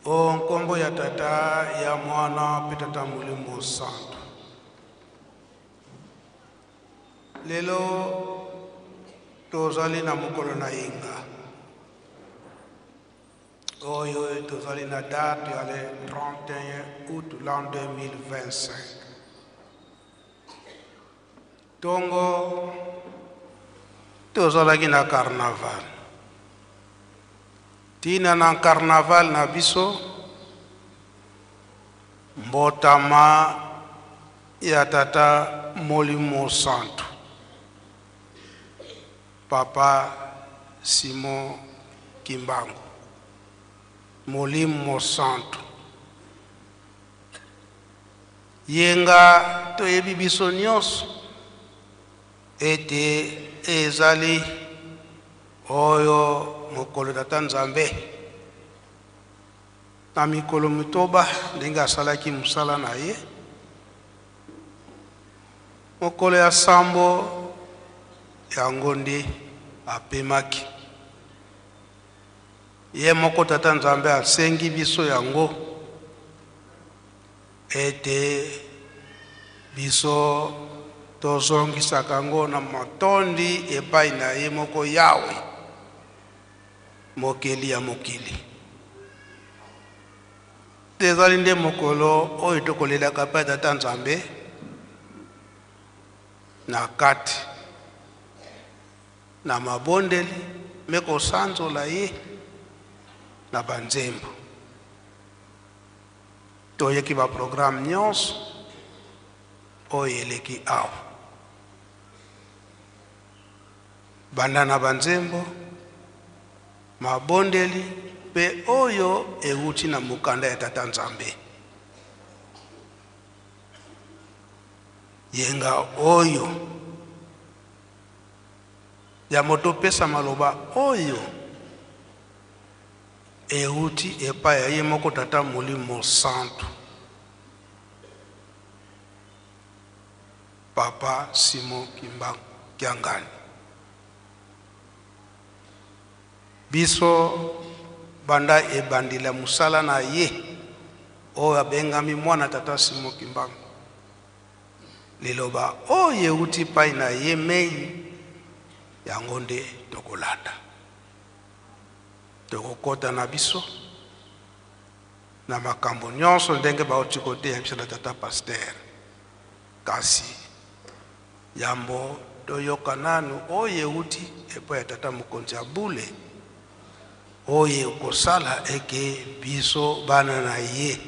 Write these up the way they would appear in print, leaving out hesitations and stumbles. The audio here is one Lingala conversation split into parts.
O nkombo ya tata ya mwana pe tata Molimo Santo. Lelo tozali na mokolo na inga. Oyo tozali na date ya le 31 août l'an 2025. Tongo tozalaki na carnaval. Tina na carnaval na biso mbotama ya tata Molimo Santo. Papa Simon Kimbangu. Molimo Santo. Yenga to yebi biso nyonso ete ezali oyo mokolo tata Nzambe na mikolo mitoba ndenge asalaki musala na ye. Mokolo ya sambo yango nde apemaki. Ye moko tata Nzambe asengi biso yango ete biso tozongisaka ngo na matondi epai na ye moko Yawe mokeli ya mokili. Tezali nde mokolo oyo tokolelaka pa tata Nzambe na kati na mabondeli meko sanzola ye na banzembo. Toyeki ba programme nyonso oyo eleki awa. Banda na banzembo mabondeli pe oyo euti na mukanda ya tata Nzambe. Yenga oyo ya moto pesa maloba oyo euti epa ya ye moko tata Molimo Santo. Papa Simon Kimbangu Kiangani. Biso banda ebandila musala na ye o abengami mwana tata Simon Kimbangu. Liloba o yeuti pai na ye mei yango nde tokolanda. Tokokota na biso na makambo nyonso ndenge baoti kote ya biso na tata Pasteur. Kasi yambo toyoka nanu o yeuti epo ya tata Mokonzi Abule oye kosala eke biso bana na ye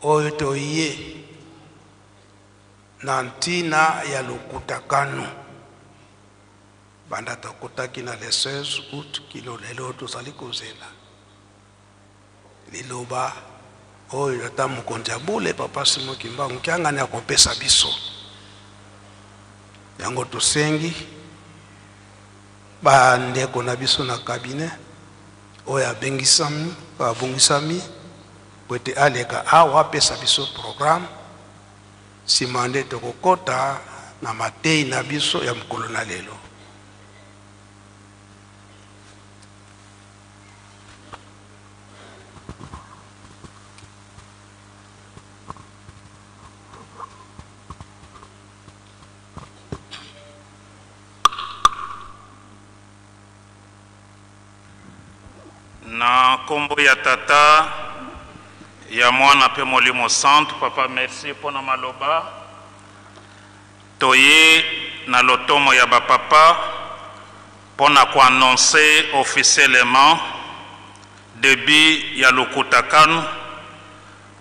oyo toye na ntina ya lokutakano banda tokotaki na le 16 août kilo lelo tozali kozela liloba oyo tata Mokonzi Abule papa Simon Kimbangu Kiangani akopesa biso yango tosengi bandeko na biso na cabinet oyo abongisami kwete aleka awa apesa biso programme simande tokokota na matei na biso ya mokolo na lelo. Na kombo ya tata ya mwana pe Molimo Santo. Papa merci pona maloba toye na lotomo ya bapapa pona ko annoncer officiellement début ya lokutakano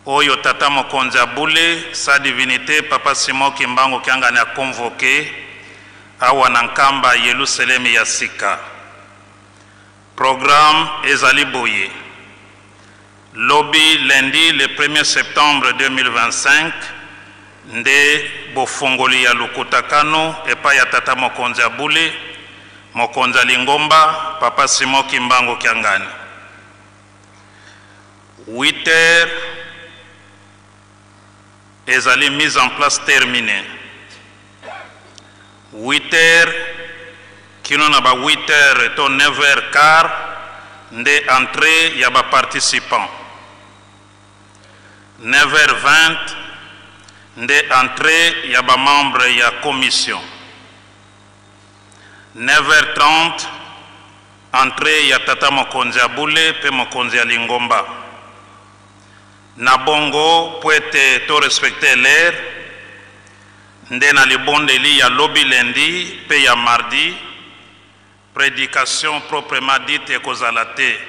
oyo tata Mokonzi Abule sa divinité papa Simon Kimbangu Kiangani a convoqué awa na nkamba Yerusalemu ya sika. Programme ezali boye. Lobby lundi le 1er septembre 2025 nde bofongoli ya lokutakano epa ya tata Mokonzi Abule Mokonzi Lingomba papa Simon Kimbangu Kiangani. 8h ezali mise en place terminée. 8h kino na ba 8h to 9h15 nde entrée ya ba participants. 9h20 nde entrée ya ba membre ya commission. 9h30 entrée ya tata mokonzi ya Bule pe mokonzi ya Lingomba. Na bongo po ete to respecter l'heure nde na libondeli ya lobi lundi pe ya mardi prédication proprement dite ekozala te.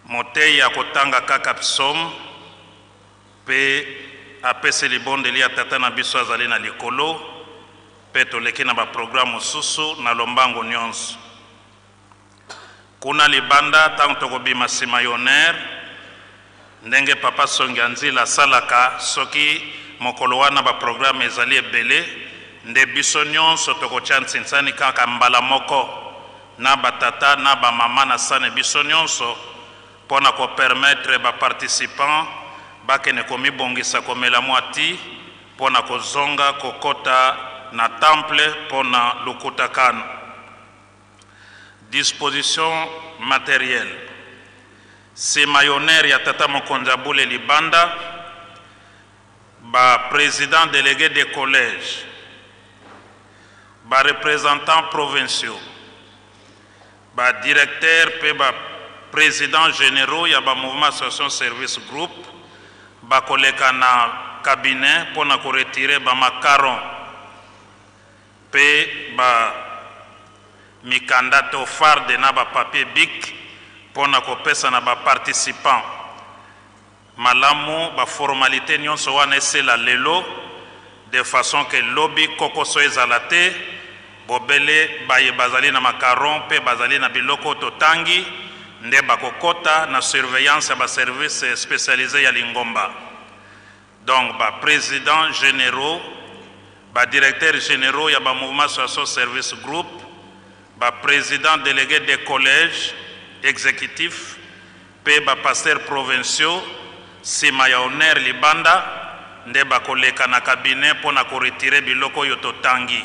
Motei ya kotanga kaka psaume pe apese libondeli ya tata na biso azali na likolo pe toleki na baprogramme mosusu na lombango nyonso. Kuna libanda ntango tokobima nsima ya honneur ndenge papa Songi Nzila asalaka soki mokolo wana baprogramme ezali ebele nde biso nyonso tokotya ntsinsani kaka mbala moko na batata na bamama na sane biso nyonso mpona kopermettre baparticipant bakende komibongisa komela mwati mpona kozonga kokota na temple mpona Lukutakano. Disposition matérielle. Nsima ya honneur ya tata mokonzi ya Bule libanda ba président délégué des collèges, ba représentants provinciaux, ba directeur pe ba président généraux ya ba mouvement association service group ba koleka na cabinet pona ko retirer ba macaron pe ba mikandato farde na ba papier bic pona ko pesa na ba participants malamu ba formalité nyonso wana esela lelo de façon que lobby kokoso ezala te bobele baye bazali na macaron pe bazali na biloko totangi nde bakokota na surveillance ya ba service spécialisé ya Lingomba. Donc ba président généraux, ba directeur généraux ya ba mouvement association service group, ba président délégué des collèges exécutifs pe ba pasteurs provinciaux nsima ya honneur libanda nde bakoleka na cabinet mpona koretire biloko oyo totangi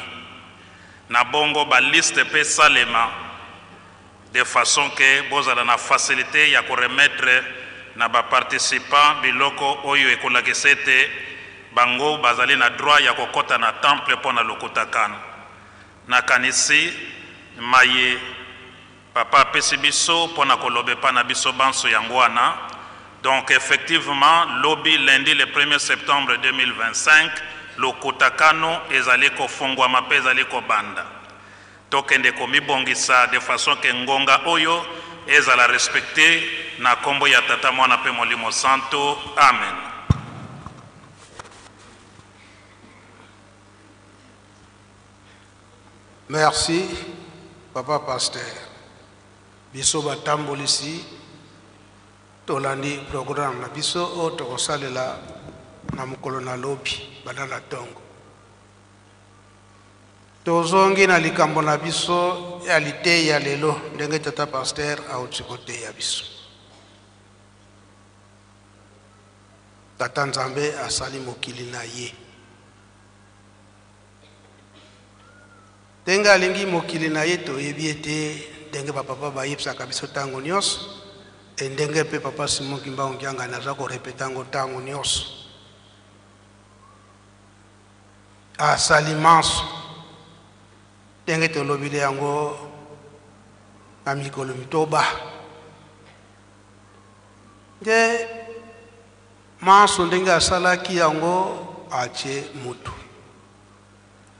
na bongo baliste pe salema de façon que bozala na facilité ya koremettre na baparticipant biloko oyo ekolakisa ete bango bazali na droit ya kokota na temple mpona Lukutakano. Nakanisi maye papa apesi biso mpona kolobe pa na biso banso yango wana. Donc effectivement, lobby lundi le 1er septembre 2025, Lukutakano ezali kofungwama pe ezali kobanda. Tokende komibongisa de façon que ngonga oyo ezala respecté na kombo ya tata mwana pe molimo santo. Amen. Merci, papa pasteur. Biso batambolisi tolandi programme na biso o tokosalela na mukolo na lobi badala tongo. Tozongi na likambo na biso ya lite ya lelo ndenge tata pasteur autikote ya biso. Tata Nzambe asali mokili na ye. Tenga alingi mokili na ye toyebi ete ndenge bapapa bayebisaka biso ntango nyonso ndenge pe papa Simon Kimba Ongianga naza korepeta ngo ntango nyonso. Asali manso ndenge tolobile yango na mikolo mitoba nde manso ndenge asalaki yango atie mutu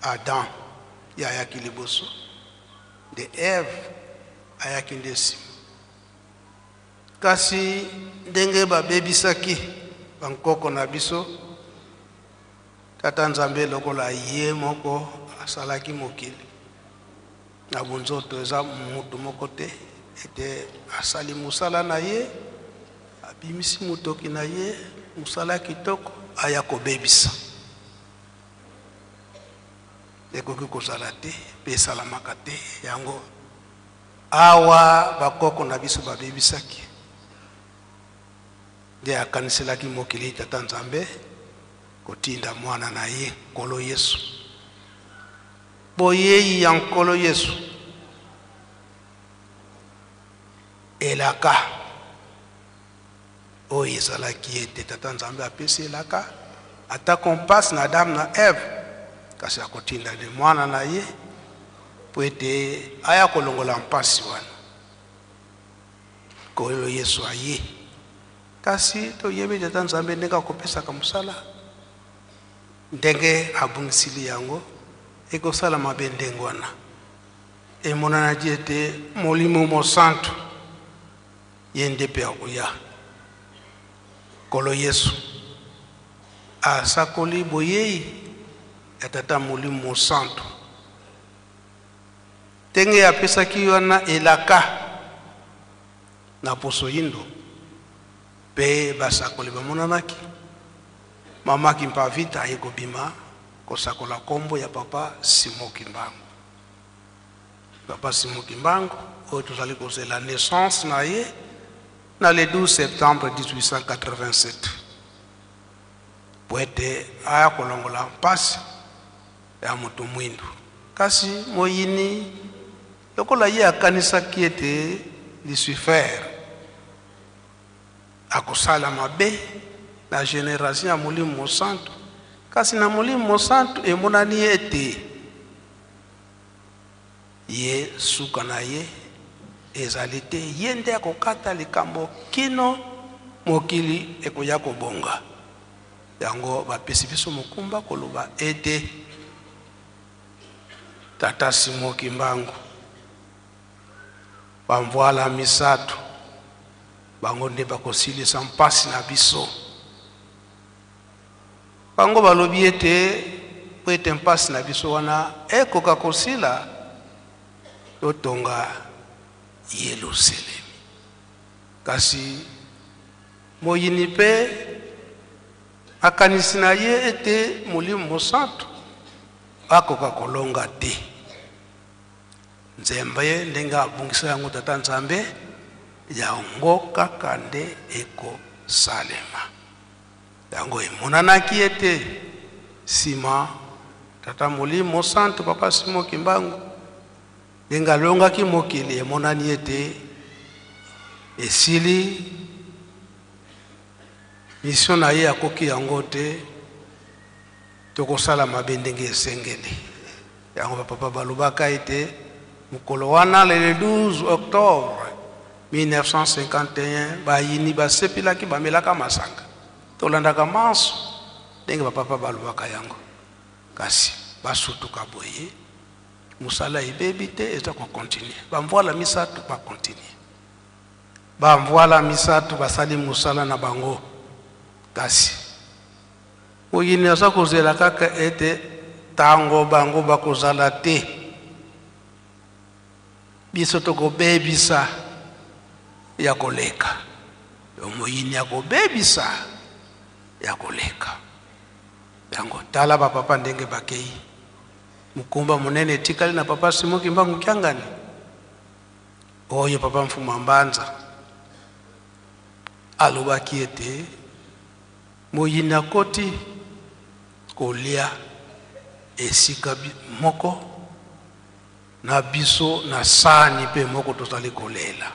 Adam yayaki liboso de Eve ayaki nde nsima. Kasi ndenge babebisaki bankoko na biso tata Nzambe lokola ye moko asalaki mokili na bunzoto eza mutu moko te ete asali musala na ye abimisi mutoki na ye musala kitoko aya kobebisa ekoki kozala te pe esalamaka te yango awa bakoko na biso babebisaki nde akaniselaki mokili tata Nzambe kotinda mwana na ye nkolo Yesu. Boyeyi ya nkolo Yesu elaka oyo ezalaki ete tata nzambe apesi elaka ata kompasi na Adamu na Eve kasi akotinda de mwana na ye po ete aya kolongola mpasi wana koyo Yesu aye kasi toyebi tata nzambe ndenge akopesaka mosala ndenge abungisili yango ekosala mabe ndenge wana emonanaki ete molimo mosantu ye nde mpe akoya kolo Yesu asakoli boyei ya tata molimo mosantu ndenge apesaki wana elaka na poso yindo mpe basakoli bamonanaki mamaki mpa vita aye kobima kosakola kombo ya papa Simon Kimbangu. Papa Simon Kimbangu oyo tozali kozela naissance na ye na le 12 septembre 1887 po ete aya kolongola mpasi ya moto mwindu kasi moyini lokola ye akanisaki ete Lucifer akosala mabe na génération ya molimo mosantu kasi na molimo mosantu emonani ete ye suka na ye ezali te ye nde akokata likambo kino mokili ekoya kobonga yango bapesi biso mokumba koloba ete tata Simon Kimbangu bamvoala misato bango nde bakosilisa mpasi na biso bango balobi ete po ete mpasi na biso wana ekoka kosila totonga Yerusalemi kasi moyini mpe akanisi na ye ete molimo mosantu akoka kolonga te nzembe ndenge abungisa yango tata nzambe yango kaka nde ekosalema yango emonanaki ete nsima tata molimo mosantu papa Simon Kimbangu ndenge alongaki mokili emonani ete esili mission na ye akoki yango te tokosala mabe ndenge esengeli yango bapapa balobaka ete mokolo wana le 12 octobre 1951 bayini basepelaki bamelaka masanga tolandaka manso ndenge bapapa balobaka yango kasi basutuka boye musala ebebi te eza kokontinue bamvoala misato bakontinue bamvoala misato basali musala na bango kasi oyini aza kozela kaka ete tango bango bakozala te biso tokobebisa ya koleka omoyini akobebisa ya koleka yango tala bapapa ndenge bakei mukumba munene etikali na papa Simon Kimbangu Kyangani oyo papa Mfuma Mbanza alobaki ete moyini akoti kolia esika moko na biso na sani pe moko tozali kolela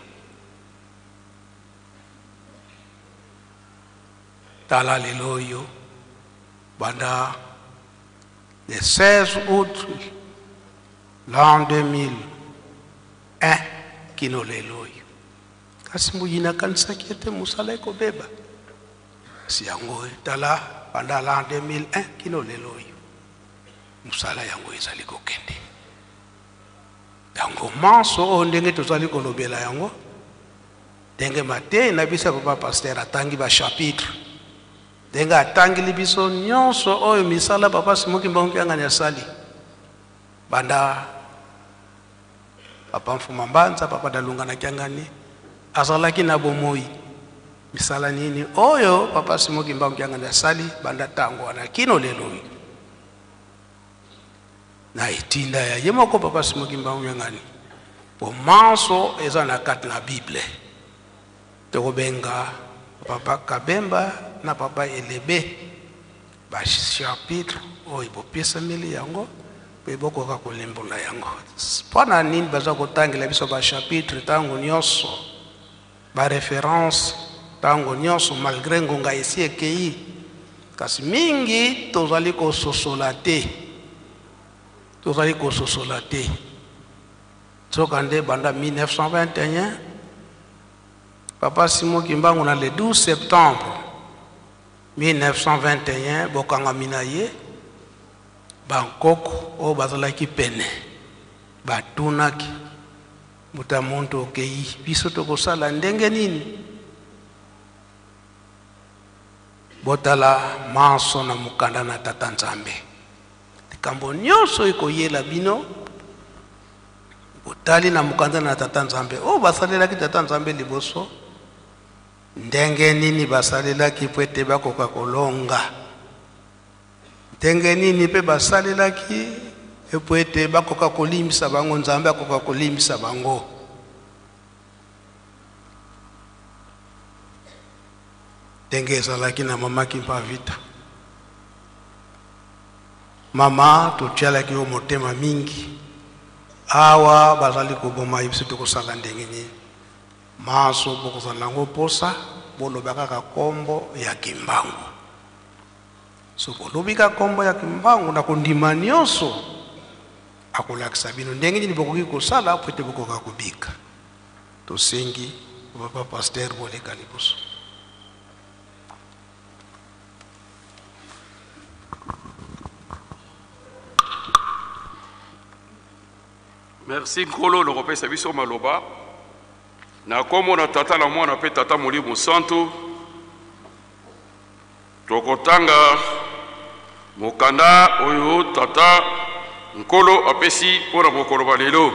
tala lelo oyo banda le 16 août l'an 2001 kino lelo oyo kasi moyini akanisaki ete mosala ekobeba si yango tala banda l'an 2001 kino lelo oyo mosala yango ezali kokende yango manso oyo ndenge tozali kolobela yango ndenge mateyi na biso papa pasteur atangi bachapitre ndenge atangeli biso nyonso oyo misala papa Simon Kimbangu Kyangani asali banda papa Mfuma Mbanza papa Dalunga na Kyangani azalaki na bomoi misala nini oyo papa Simon Kimbangu Kyangani asali banda tango wana kino lelo na itinda ya ye moko papa Simon Kimbangu Kyangani po manso eza na kati na Bible tokobenga papa Kabemba na papa Elebe ba chapitre oyo bopesameli yango pe bokoka kolembola yango mpona nini baza kotangela biso ba chapitre tango nyonso ba référence tango nyonso malgré ngonga esi ekei kasi mingi tozali kososola te soka nde banda 1921 Papa Simon Kimbangu na le 12 septembre 1921 bokangami ye Bangkok o bazalaki pene batunaki muta muntu okei biso tokosala ndenge nini botala maso na mukanda na Tata Nzambe likambo nyonso ekoyela bino botali na mukanda na Tata Nzambe o basalelaki Tata Nzambe liboso ndenge nini basalelaki po ete bakoka kolonga ndenge nini pe basalelaki po ete bakoka kolimisa bango Nzambe akoka kolimisa bango ndenge ezalaki na mama Kimpavita mama totialaki yo motema mingi awa bazali koboma biso tokosala ndenge nini maso bokozala ngo posa bolobaka ka kombo ya Kimbangu so bolobika kombo ya Kimbangu na kondima nyonso akolakisa bino ndenge nini bokoki kosala po ete bokoka kobika tosengi Papa Pasteur boleka liboso. Merci Nkolo lokopesa biso maloba na komo na tata na mwana pe tata Molimo Santo tokotanga mokanda oyo tata Nkolo apesi pona mokolo balelo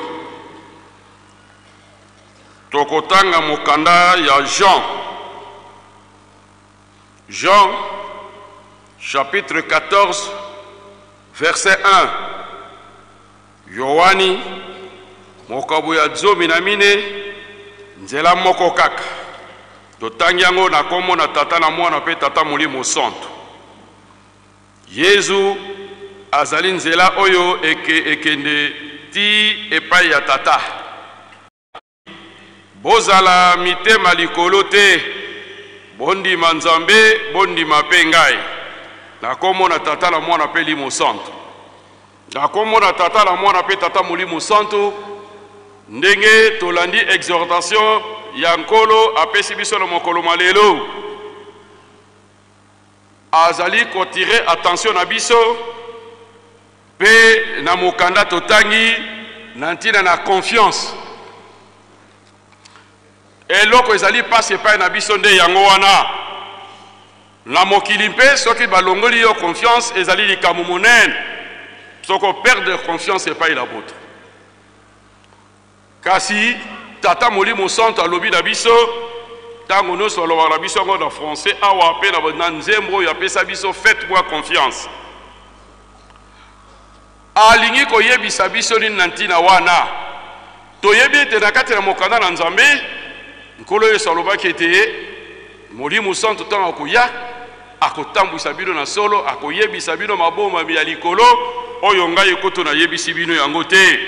tokotanga mokanda ya Jean chapitre 14 verset 1 Yohani mokabu ya zomi na mine nzela moko kaka totangi yango na kombo na tata na mwana pe tata Molimo Santo. Yesu azali nzela oyo ekende ti epai ya tata bozala mitema likolo te bondima Nzambe bondima pe ngai na kombo na tata na mwana pe Limo Santo. Na kombo na tata na mwana pe tata Molimo Santo ndenge tolandi exhortation ya Nkolo apesi biso na mokolo malelo azali kotire attention na biso pe na mokanda totangi na ntina na confiance eloko ezali pasi epai na biso nde yango wana na mokili mpe soki balongoli yo confiance ezali likambo monene soko perdre confiance epai na boto kasi tata Molimo Santo alobi na biso tango nyonso alobaka na biso yango na français awa mpe na nzembo oyo apesa biso faites-moi confiance alingi koyebisa biso nini na ntina wana toyebi ete na kati na mokanda na Nzambe Nkolo Yesu alobaki ete Molimo Santo ntango akoya akotambwisa bino na solo akoyebisa bino mabomami ya likolo oyo ngai ekoto nayebisi bino yango te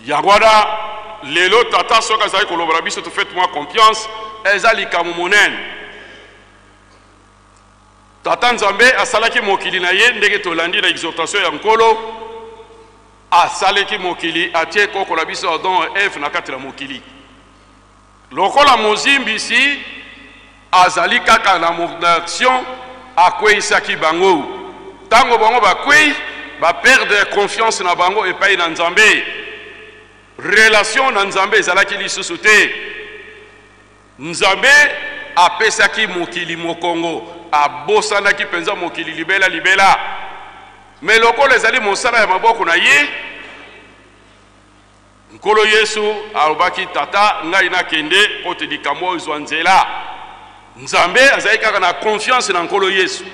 yango wana lelo tata soki azali koloba na biso faites-moi confiance eza likambo monene tata Nzambe asalaki mokili na ye ndenge tolandi na exhortation ya Nkolo asalaki mokili atie koko na biso Adam et Eve na kati na mokili lokola mozimbisi azali kaka na action akweyisaki bango tango bango bakwei perdre confiance na bango epai na Nzambe relation na Nzambe ezalaki lisusu te Nzambe apesaki mokili mokongo abosanaki penza mokili libela mais lokola ezali mosala ya maboko na ye Nkolo Yesu alobaki tata ngai nakende po te likambo ezwa nzela Nzambe azali kaka na confiance na Nkolo Yesu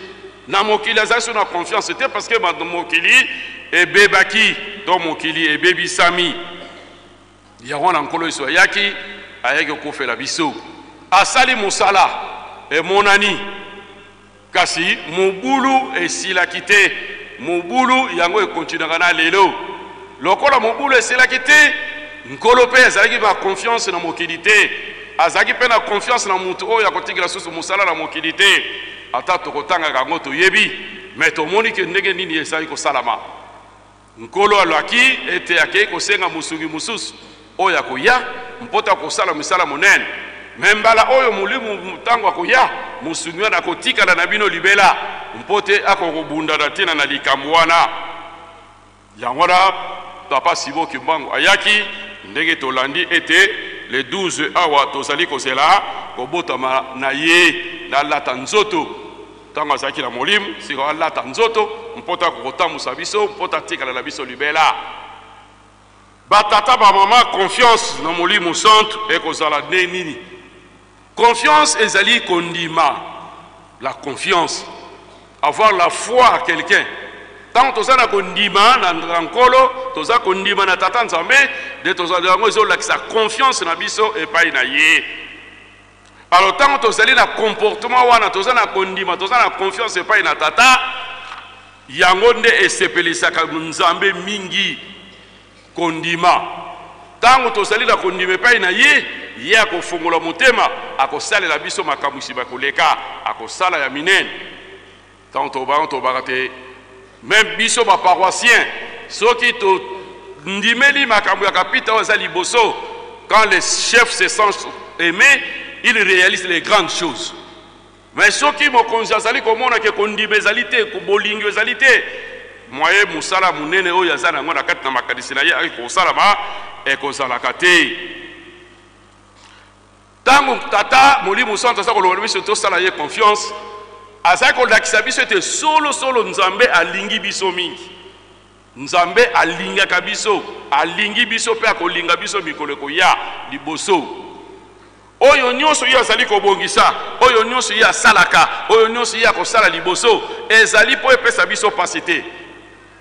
na mokili azali na confiance te parce que mokili ebebaki to mokili ebebisami yango na Nkolo Yesu ayaki ayaki kofela biso asali mosala emonani kasi mobulu esilaki te mobulu yango ekontinuaka na lelo lokola mobulu esilaki te Nkolo pe azalaki ba confiance na mokili te azaki pe na confiance na mutu oyo akotikela susu musala na mokili te ata tokotangaka yango toyebi me tomoni ke ndenge nini esali kosalama nkolo alwaki ete akei kosenga mosungi mosusu oyo akoya mpota kosala misala monene me mbala oyo molimo ntango akoya mosungi wana akotikala na bino libela mpote akokobundana ntina na likambo wana yango wana papa Siboki Mbangu ayaki ndenge tolandi ete le 12 awa tozali kozela kobotama na ye na lata nzoto ntango azalaki na molimo sika alata nzoto mpota kokotambusa biso mpota tikala na biso libela batata bamama confiance na molimo centre ekozala nde nini confiance ezali kondima la confiance avoir la foi à quelqu'un tant toza na kondima na nkolo toza kondima na tata nzambe de toza yango ezolakisa confiance na biso epai na ye alors tant tozali na comportement wana toza na kondima toza na confiance epai na tata yango nde esepelisaka nzambe mingi kondima tango tozali na kondima epai na ye ye akofungola motema akosalela biso makambo isi bakoleka akosala ya minene tango tobaka te même biso baparoissien soki tondimeli makambo ya kapita oyo eza liboso quand les chefs se sentent aimés ils réalisent les grandes choses mais soki mokonzi azali komona ke kondima ezali te bolingo ezali te moye mosala monene oyo aza nango na kati na makanisi na ye ekosalama ekozalaka te ntango tata molimo centre aza koloba biso tosala ye confiance azali kolakisa biso ete solosolo nzambe alingi biso mingi nzambe alingaka biso alingi biso mpe akolinga biso mikolo ekoya liboso oyo nyonso ye azali kobongisa oyo nyonso ye asalaka oyo nyonso ye akosala liboso ezali mpo epesa biso pasi te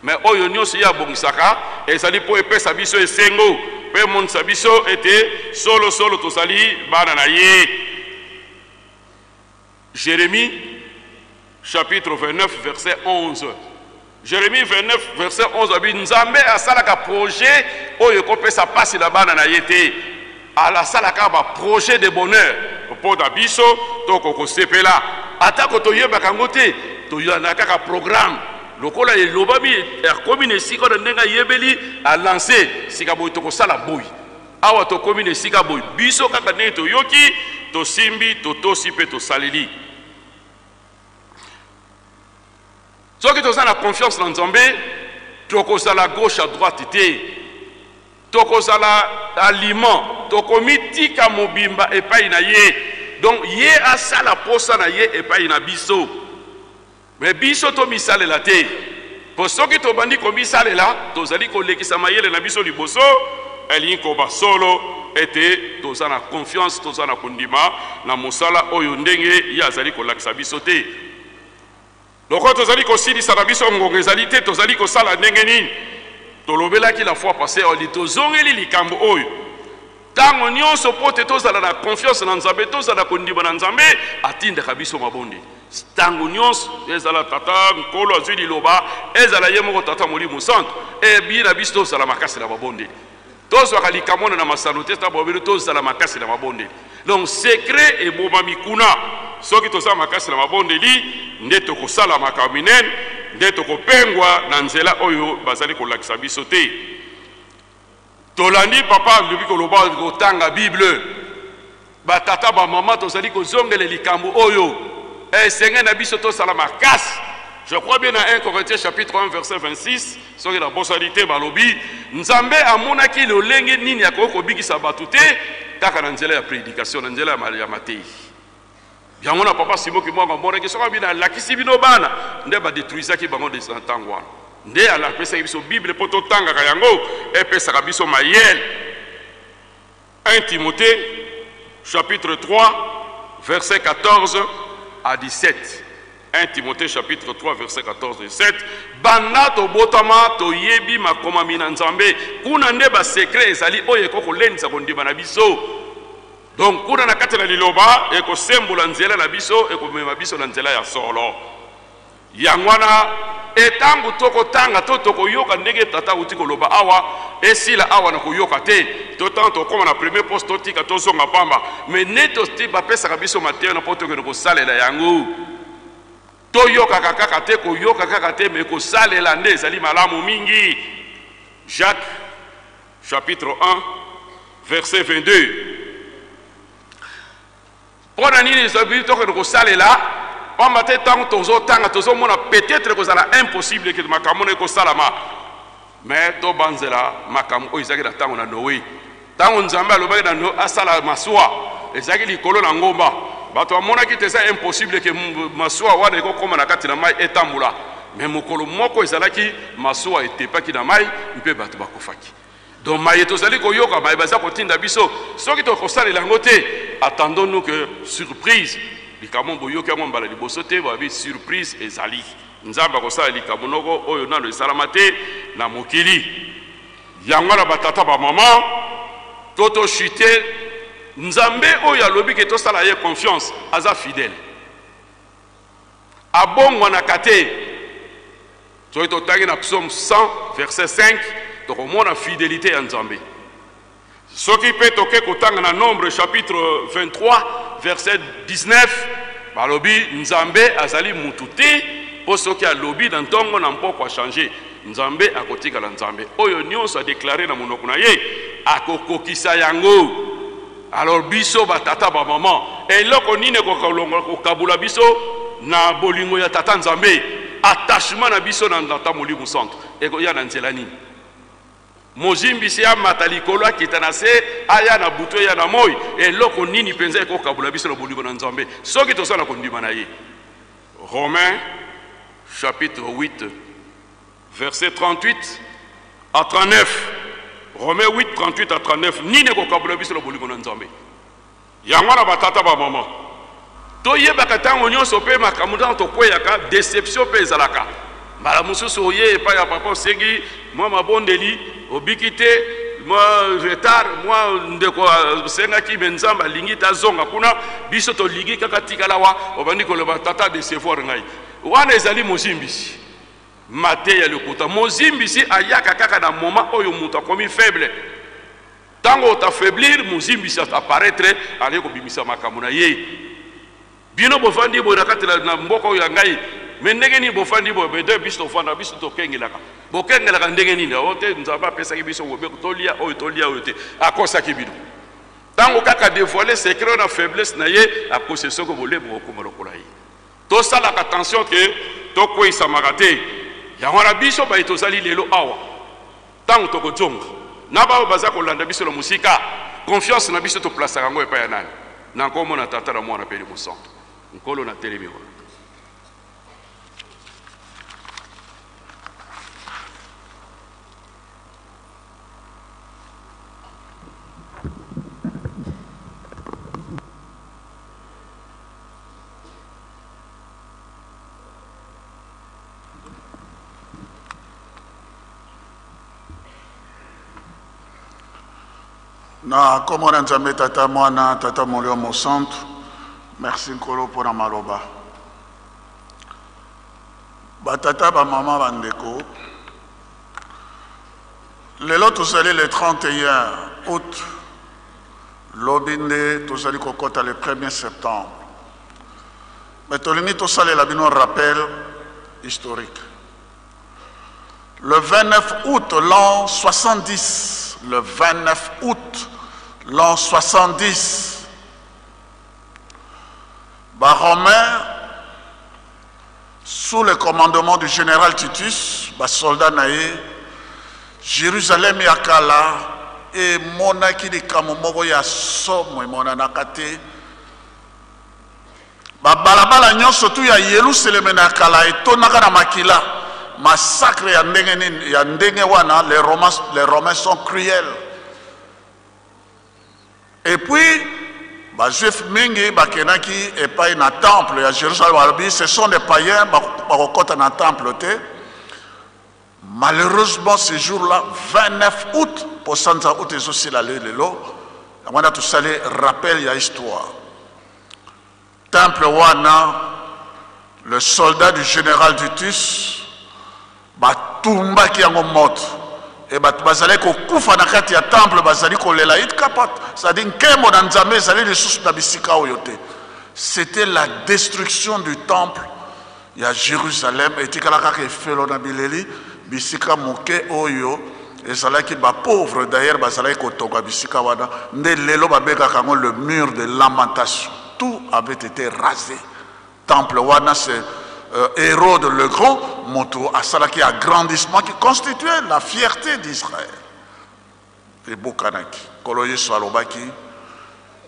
mais oyo nyonso ye abongisaka ezali mpo epesa biso esengo mpe emonisa biso ete solosolo tozali bana na ye Jérémie chapitre 29 verset 11 Jérémie 29 verset 11 abi nzambe asalaka projet oyo ekopesa pasi na bana na ye te alasalaka ba projet de bonheur mpo na biso tokokosepela atako toyebaka yango te toyana kaka programme lokola elobami akomi na esika na ndenge ayebeli alance sika boyi tokosala boyi awa tokomi na esika boyi biso kaka ndenge toyoki tosimbi totosi mpe tosaleli soki toza na confiance na nzambe tokozala gauche à droite te tokozala aliment tokomitika mobimba epai na ye donc ye asala posa na ye epai na biso mais biso tomisalela te po soki tobandi komisalela tozali kolekisa mayele na biso liboso elingi koba solo ete toza na confiance toza na kondima na mosala oyo ndenge ye azali kolakisa biso te loko tozali kosilisa na biso ngongo ezali te tozali kosala ndenge nini tolobelaki la fois passée oli tozongeli likambo oyo ntango nyonso mpo te tozala na confiance na nzambe tozala kondima na nzambe atindaka biso mabonde ntango nyonso ezala tata nkolo azwi liloba ezala ye moko tata molimo centre ebi na biso tozala makasi na mabonde tozwaka likambo na masano te tabobeli tozala makasi na mabonde donc secret ebomami kuna soki tozala makasi na mabondeli nde tokosala makambo minene nde tokopengwa na nzela oyo bazali kolakisa biso te tolandi papa lobi koloba kotanga bible batata bamama tozali kozongela likambo oyo esenge na biso tosala makasi je crois bien dans 1 Corinthiens chapitre 1 verset 26 soki na bosali te balobi nzambe amonaki lolenge nini akoki kobikisa bato te kaka na nzela ya prédication na nzela ya matei yango na papa Siboki Mbangu amonaki soki bino alakisi bino bana nde badetruisaki bango na ntango wana nde alapesaki biso bible mpo totangaka yango epesaka biso mayele 1 Timothée chapitre 3 verset 14 à 17 1 Timothée chapitre 3 verset 14 et 17 banda tobotama toyebi makomami na nzambe kuna nde basekret ezali oyo ekokolendisa kondima na biso donc kuna na kati na liloba ekosembola nzela na biso ekomema biso na nzela ya solo Yangwana etangu toko tanga to toko yoka ndenge tata uti koloba awa esila awa na koyoka te to tanto koma na premier poste to tika to zonga pamba mais neto ti ba pesa kabiso matin na poto ke ko salela yango to yoka kaka te ko yoka kaka te mais ko salela nde ezali malamu mingi. Jacques chapitre 1 verset 22. Pona nini zabi to ko salela on m'a dit tant que mona peut-être que ça la impossible que makamone ko salama mais to banzela makam o izaki da tango na Noé tango nzamba lo na no asala maswa ezaki likolo na ngomba bato amona ki tesa impossible que maswa wana ko koma na kati na mai etambula mais mokolo moko ezalaki maswa etepaki na mai mpe bato bakofaki donc mai tozali ko yoka mai baza ko tinda biso soki to ko salela ngote attendons-nous que surprise likambo boyoki yango mbala liboso te babi surprise ezali nzamba kosala likambo noko oyo nano esalama te na mokili yango na batata bamama toto chute nzambe oyo alobi ke tosala ye confiance aza fidèle abongwanaka te soki totangi na psaume 100 verset 5 tokomona fidélité ya nzambe soki mpe toke kotanga na Nombre chapitre 23 verset 19 balobi nzambe azali mutu te po soki alobi na ntongo na mpoko changer nzambe akotikala nzambe oyo nyonso adéclaré na monoko na ye akokokisa yango. Alors biso batata ba maman eloko nini kokabula biso na bolingo ya tata nzambe attachement na biso na tata Molimo Santo ekoya na nzela nini mozimbisi ya matalikolo akita na se aya na buto ya na moi eloko nini penza ekokabula biso na bolingo na nzambe soki tosala kondima na ye. Romains chapitre 8 verset 38 à 39. Romains 8 38 à 39 nini ekokabula biso na bolingo na nzambe yango na batata ba mama toyebaka ntango nyonso mpe makambo ntango tokweyaka déception mpe ezalaka mbala mosusu oye epai ya papa osengi mwa mabondeli obiki te mwa retard mwa ndeko osengaki me nzambe alingi tazonga kuna biso tolingi kaka tikala wa obandi koloba tata décevoir ngai wana ezali mozimbisi mate ya lokuta mozimbisi ayaka kaka na moment oyo moto akomi faible ntango otafaiblir mozimbisi apparaître ali kobimisa makambo na ye bino bofandi boye na kati na mboka oyo ya ngai me ndenge nini bofandi boye bede biso tofanda biso tokengelaka bokengelaka ndenge nini ote nzambe apesaki biso ngomeko tolia oyo te akosaki bino ntango kaka dévoiler secret na faiblesse na ye akose soko bolemo okoma lokola ye tosalaka attention ke tokweyisamaka te yango na biso baye tozali lelo awa ntango tokozonga na bao baza kolanda biso na mosika confiance na biso toplasaka yango epai ya nani na nkombo na tata na mwana mpe Molimo Santo nkolo na telemi wana. Na komona nzambe tata mwana tata Molimo Santo merci nkolo mpona maloba batata bamama bandeko lelo tozali le 31 août lobi nde tozali kokota le 1er septembre mais tolingi tosalela bino rappel historique. Le 29 août l'an 70, le 29 août l'an 70, les Romains, sous le commandement du général Titus, les soldats naïe, Jérusalem yakala et monaki di kamomoko ya somo monanakate, balabala nyonso tu ya Yerusalem nakala et tonaka na makila, massacre ya ndenge wana, les Romains sont cruels. Et puis, les Juifs mingi bakenaki epai na temple à Jérusalem, ce sont des païens bakokota na temple te. Malheureusement ce jour-là, 29 août, pour Santa août et aussi la lelo, on a tout ça les rappels ya histoire. Temple wana le soldat du général Titus batumba ki yango moto et bazali kokufa na kati ya temple bazali kolela it kapat c'est-à-dire nkembo na nzambe ezali lisusu na bisika oyo te. C'était la destruction du temple ya Jérusalem etikala kaka efelo na bileli bisika moke oyo ezalaki pauvre d'ailleurs bazalaki kotonga bisika wana nde lelo babekaka yango le mur de lamentation. Tout avait été rasé. Temple wana c'est Hérode le Grand moto asalaki agrandissement qui constituait la fierté d'Israël. Et bokanaki kolo Yesu alobaki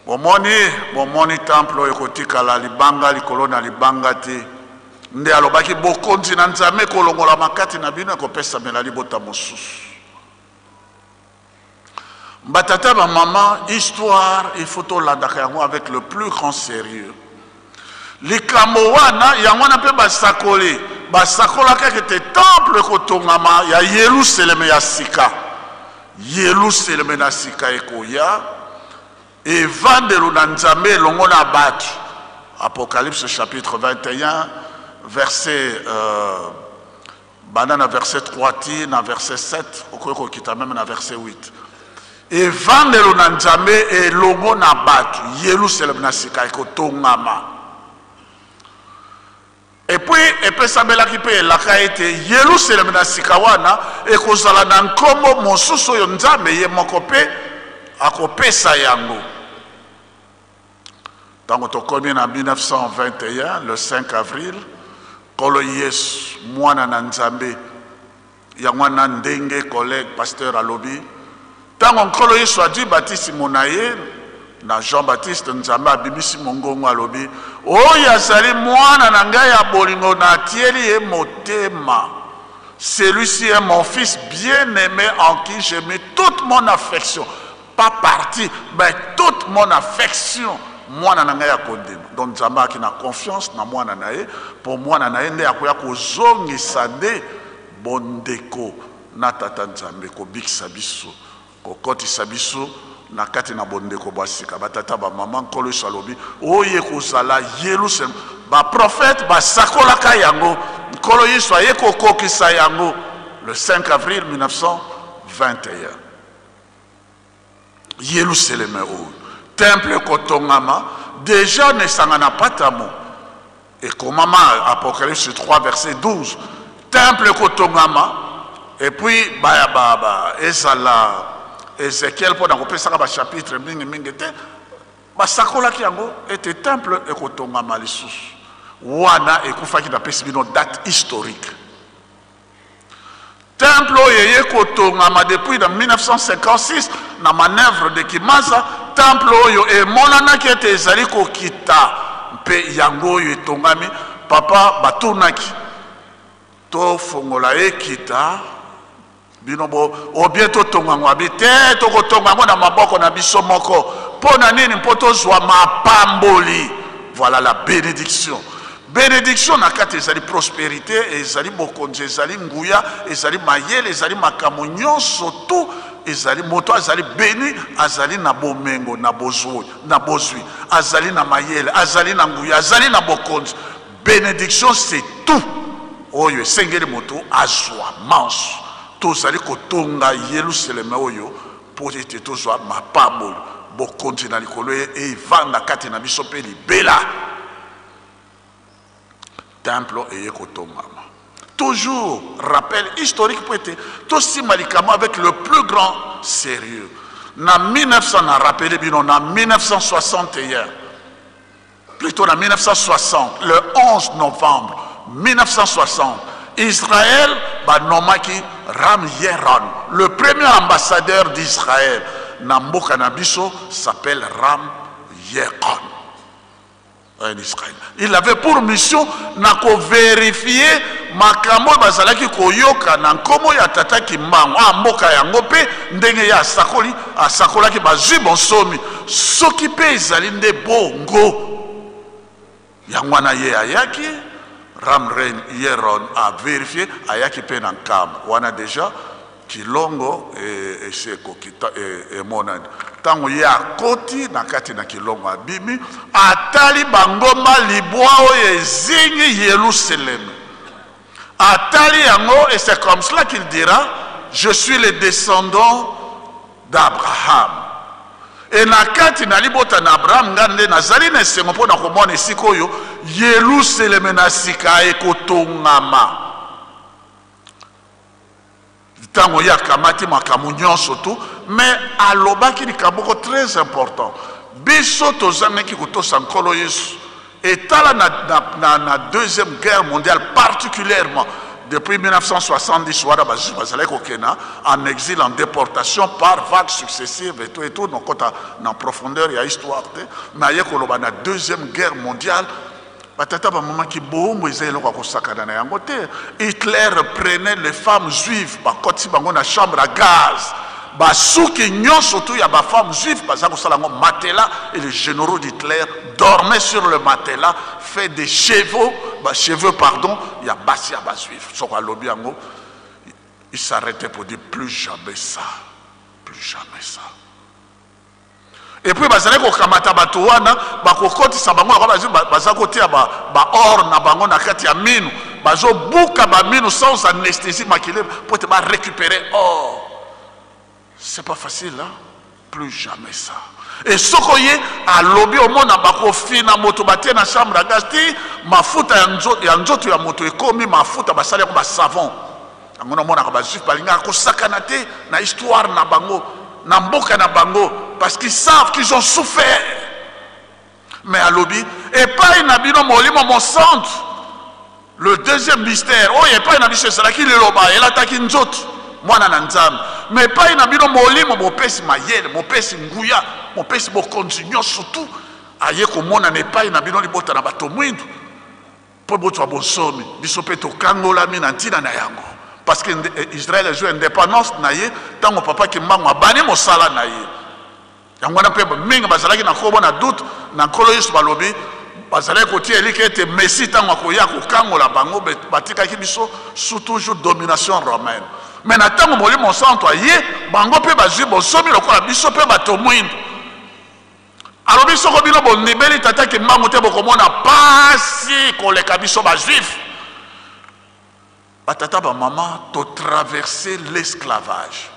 bomoni temple oyo kotikala libanga likolo na libanga te nde alobaki bokonzi na nzambe kolongola makati na bino ekopesamela libota mosusu. Batata ba maman, histoire, il faut tolandaka yango avec le plus grand sérieux. Likambo wana yango na pe basakoli basakolaka kete temple kotongama ya Yerusalem ya sika. Yerusalem na sika ekoya evandelo na nzambe longo na batu. Apocalypse chapitre 21 verset banana verset 3 na verset 7 okoko kita même na verset 8. Evandelo na nzambe elongo na batu Yerusalem na sika ekotongama. Et puis epesabelaki pe elaka ete Yerusalem na sika wana ekozala na nkombo mosusu oyo nzambe ye moko pe akopesa yango. Tango tokomi na 1921 le 5 avril kolo Yesu mwana na nzambe yango na ndenge collègue pasteur alobi tango nkolo Yesu adi batisimo na ye na Jean-Baptiste nzambe abimisi mongongo alobi oyo azali mwana na ngai ya bolingo na atieli ye motema, celui-ci est mon fils bien-aimé en qui j'ai mis toute mon affection, pas partie mais toute mon affection. Mwana na ngai ya kondima donc nzambe akina confiance na mwana na ye po mwana na ye nde akoya kozongisa nde bondeko na tata nzambe kobikisa biso kokotisa biso na kati na bondeko basika batata ba maman nkolo Yesu alobi oye kozala Yerusalem ba prophète basakolaka yango nkolo Yesu aye kokokisa yango le 5 avril 1921. Yerusalem oyo temple kotongama déjà ne sangana patamo et komama Apocalypse 3 verset 12 temple kotongama et puis ezala Ézéchiel pour kopesaka ba chapitre mingi te basakolaki yango ete temple ekotongama lisusu wana ekufaki na pesi bino date historique. Temple oyo ekotongama depuis 1956 na manœuvre de Kimaza temple oyo emonanaki ete ezali kokita mpe yango oyo etongami papa batunaki tofongola ekita bino bo obieto tongango abite to kotongango na maboko na biso moko pona nini poto zwa mapamboli. Voilà la bénédiction. Bénédiction na kati ezali prospérité ezali bokonzi ezali nguya ezali mayele ezali makambo nyonso tout ezali moto azali béni azali na bomengo na bozwi azali na mayele azali na nguya azali na bokonzi. Bénédiction c'est tout oyo esengeli moto azwa manso tozali kotonga Yerusalem oyo po ete tozwa mapamboli bokonzi na likolo evanda kati na biso mpe libela temple eye kotongama. Toujours rappel historique pour être aussi malikama avec le plus grand sérieux. Na 1900 na rappelé bino na 1961 plutôt en 1960 le 11 novembre 1960 Israël banomaki Ram Yeron, le premier ambassadeur d'Israël na mboka na biso s'appelle Ram Yeron. En Israël. Il avait pour mission na ko vérifier makambo bazalaki koyoka na nkomo ya tata kimbango mboka yango pe ndenge ya asakolaki bazwi bonsomi soki pe ezali nde bongo yango na ye ayaki Ram Yeron a vérifié ayaki pe na nkama wana déjà kilongo et c'est kokita et monani tango ye akoti na kati na kilongo abimi atali bangomba libwa oyo ezingi Yerusalem atali yango, et c'est comme cela qu'il dira, je suis le descendant d'Abraham. Et na kati na libota na Abraham ngande nazali na sengo pona komona esika oyo Yerusalem na sika ekotongama. Tango ya kamati makamu nyonso tu, mais alobaki likambo très important. Biso tozangaki kotosa nkolo Yesu. Et dans la Deuxième Guerre mondiale, particulièrement depuis 1970, en exil, en déportation, par vagues successives et tout, donc en profondeur, il y a histoire. Mais dans la Deuxième Guerre mondiale, Hitler prenait les femmes juives, dans la chambre à gaz. Basuki nyon surtout il y a des femmes juives parce que matelas et les généraux d'Hitler dormaient sur le matelas fait des cheveux pardon il y a basia bas juifs sur lobby yango il s'arrêtait pour dire plus jamais ça et puis bazalé ko kamata bato wana bakokoti sa bango bazakoti ya ba or na bango na kati ya minu bazo buka ba minu sans anesthésie makile pour te récupérer or. C'est pas facile, hein? Plus jamais ça. Et ce qu'on y a lobby au monde, na moto baté na chambre à gaz, mafuta ya nzoto ya moto ekomi mafuta basali ko ba savon. Ngona mona ka ba juif balinga ko sakanate na histoire na bango, na mboka na bango parce qu'ils savent qu'ils ont souffert. Mais à lobby et pas une abino molimo mon centre. Le deuxième mystère, oh et pas une abino c'est là qui le loba, elle attaque nzoto. Mwana na nzambe mais pas ina bino molimo mopesi mayele mopesi nguya mopesi bokonzinyo surtout aye komona ne pas ina bino libota na bato mwindu po boto wa bonsomi biso pe to kangola mina ntina na yango parce que Israël a joué indépendance na ye tango papa ki mbango abani mosala na ye yango na pe mingi bazalaki na kobo na doute na nkolo Yesu balobi bazalaki kotia elike ete Messi tango akoya kokangola bango batikaki biso sous toujours domination romaine. Mais nattango moli mon centre ye bango pe bazwi bosomi lokola biso pe bato mwindu alobi soko bino bonibeli tata ki mbango te bokomona pasi koleka biso bajuif batata bamama to traverser l'esclavage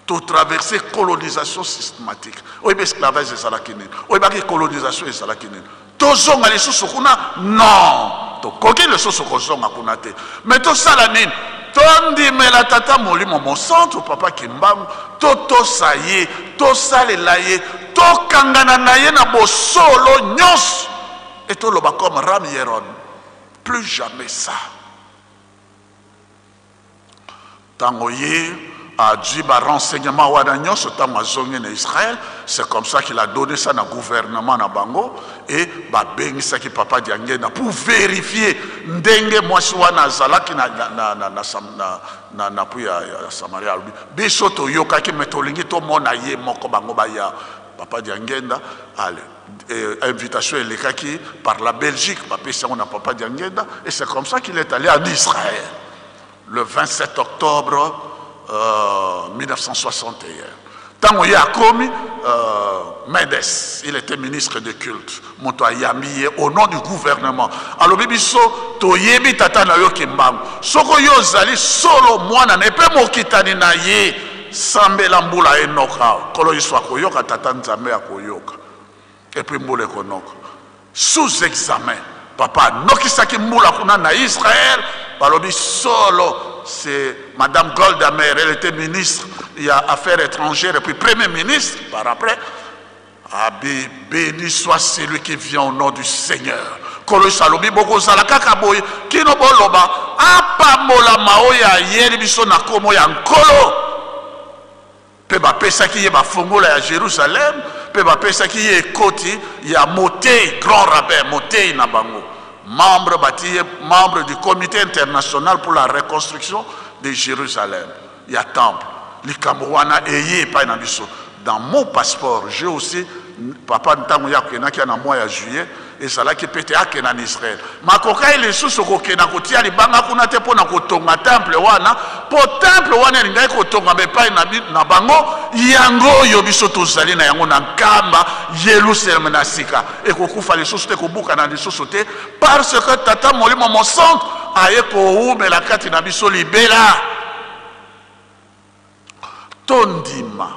to traverser colonisation systématique oyebi esclavage ezalaki nini oyebaki colonisation ezalaki nini tozonga lisusu kuna non tokoki lisusu kozonga kuna te mais tosala nini tondimela tata molimo mon centre papa kimbangu totosa ye tosalela ye tokangana na ye na bosolo nyonso et toloba comme Ram Yeron plus jamais ça tango ye a dû renseignement wana nyonso tango azongi na Israël c'est comme ça qu'il a donné ça na gouvernement na bango et babengisaki papa Diangena pour vérifier ndenge mwasi wana azalaki na puya ya Samaria biso toyokaki metolingi tomona ye moko bango baya papa Diangena invitation elekaki par la Belgique bapesa na papa Diangena et c'est comme ça qu'il est allé en Israël le 27 octobre 1961. Tant qu'il a commis Mendes, il était ministre de culte. Monto ayami au nom du gouvernement. Alors bibiso to yebi tata na yo kimbam. Soko yo zali solo mwana ne pe mokitani na ye sambela mbula enoka. Kolo yiswa koyoka tata nzambe akoyoka. Et puis mbule konoka. Sous examen. Papa nokisaki mbula kuna na Israël. Balobi solo. C'est Madame Golda Meir, elle était ministre il y a Affaires étrangères et puis Premier ministre par après. Béni soit celui qui vient au nom du Seigneur. Kolo salobi boko zalaka kaboy kino boloba apa mola maoya yeli biso na komo ya nkolo. Pe ba pesa ki ye ba fongola ya Jérusalem, pe ba pesa ki ye koti ya Motei grand rabbin Motei na bango. Membre du comité international pour la reconstruction de Jérusalem. Il y a temple. Dans mon passeport, j'ai aussi papa ntango ya kenaki na mois ya juillet ezalaki pete akena na Israël makoka lisusu kokena kotia libanga kuna te mpona kotonga temple wana po temple wana elingai kotonga mepai na bango yango oyo biso tozali na yango na nkamba Yerusalem na sika ekokufa lisusu te kobuka na lisusu te parce que tata molimo mosantu aye koumela kati na biso libela tondima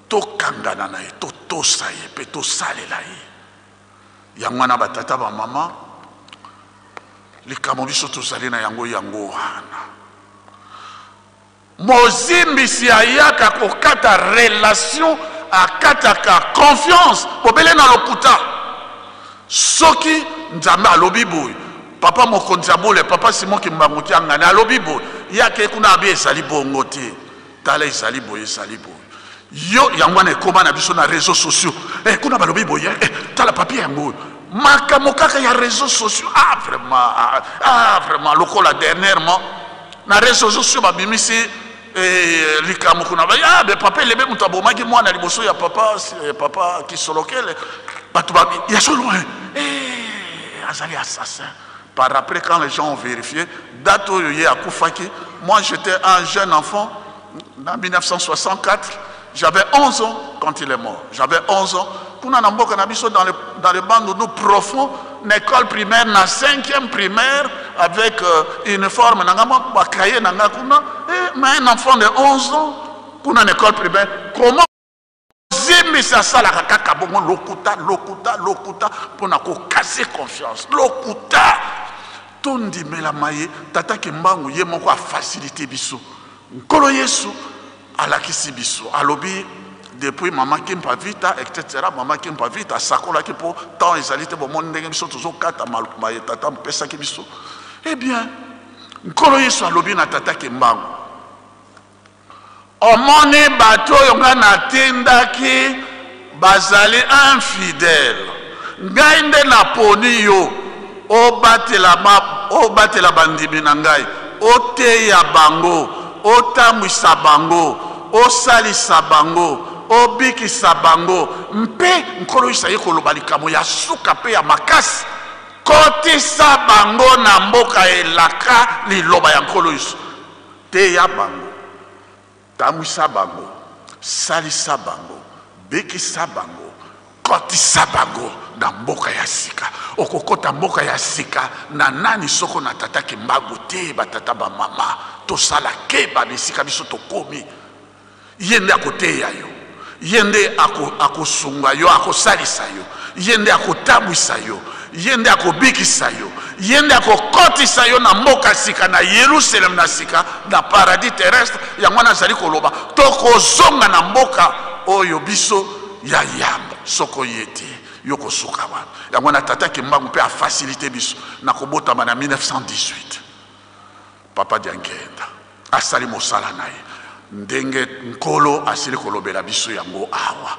tokangana na ye totosa ye mpe tosalela ye yango wana batata bamama likambo biso tozali na yango wana mozimbisi ayaka kokata relation akataka confiance pobele na lokuta soki nzambe alobi boye papa mokonzi ya bole papa Simon Kimbangu tiangani alobi boye yake kuna abi ezali bongo te tala ezali boye ezali boye yo yango wana ekoma na biso na réseaux sociaux kuna balobi boye tala papier yango makambo kaka ya réseaux sociaux vraiment lokola dernièrement na réseaux sociaux babimisi likambo kuna be papa elebe moto abomaki mwana liboso ya papa kisolokele bato ya solo azali assassin. Par après, quand les gens ont vérifié, date où il y a Koufaki, moi j'étais un jeune enfant, en 1964, j'avais 11 ans quand il est mort. J'avais 11 ans. Kuna namboka nabiso dans les bandes nous profonds, une école primaire, na 5e primaire, avec uniforme, mais un enfant de 11 ans, kuna une école primaire, comment Zimisa sala kaka bongo lokuta pona ko casser confiance lokuta tondi mela maye tata Kimbangu ye moko a facilité biso nkolo Yesu alakisi biso alobi depuis maman Kimpa Vita etc. maman Kimpa Vita sakola ki po tant ezalité bo monde ndenge biso tozo kata maye tata mpesa ki biso eh bien nkolo Yesu alobi na tata Kimbangu omoni bato yonga natindaki bazali infidèle ngai nde naponi yo obatela bandimi na ngai oteya bango otambwisa bango osalisa bango obikisa bango mpe nkolo Yesu aye koloba likambo ya suka mpe ya makasi kotisa bango na mboka elaka liloba ya nkolo Yesu teya bango tamwisa bango salisa bango bekisa bango kotisa bango na mboka ya sika okokota mboka ya sika na nani soko na tata Kimbangu te batata ba mama tosala ke ba bisika biso tokomi yende akoteya yo yende akosunga yo akosalisa yo yende akotamwisa yo yende akobikisa yo yende akokotisa yo na mboka sika na Yerusalem na sika na paradis terrestre yango wana azali koloba tokozonga na mboka oyo biso ya yamba soko yete yo kosuka wana yango wana tata Kimbangu mpe a facilité biso na kobotama na 1918 papa Diangenda asali mosala na ye ndenge nkolo asili kolobela biso yango awa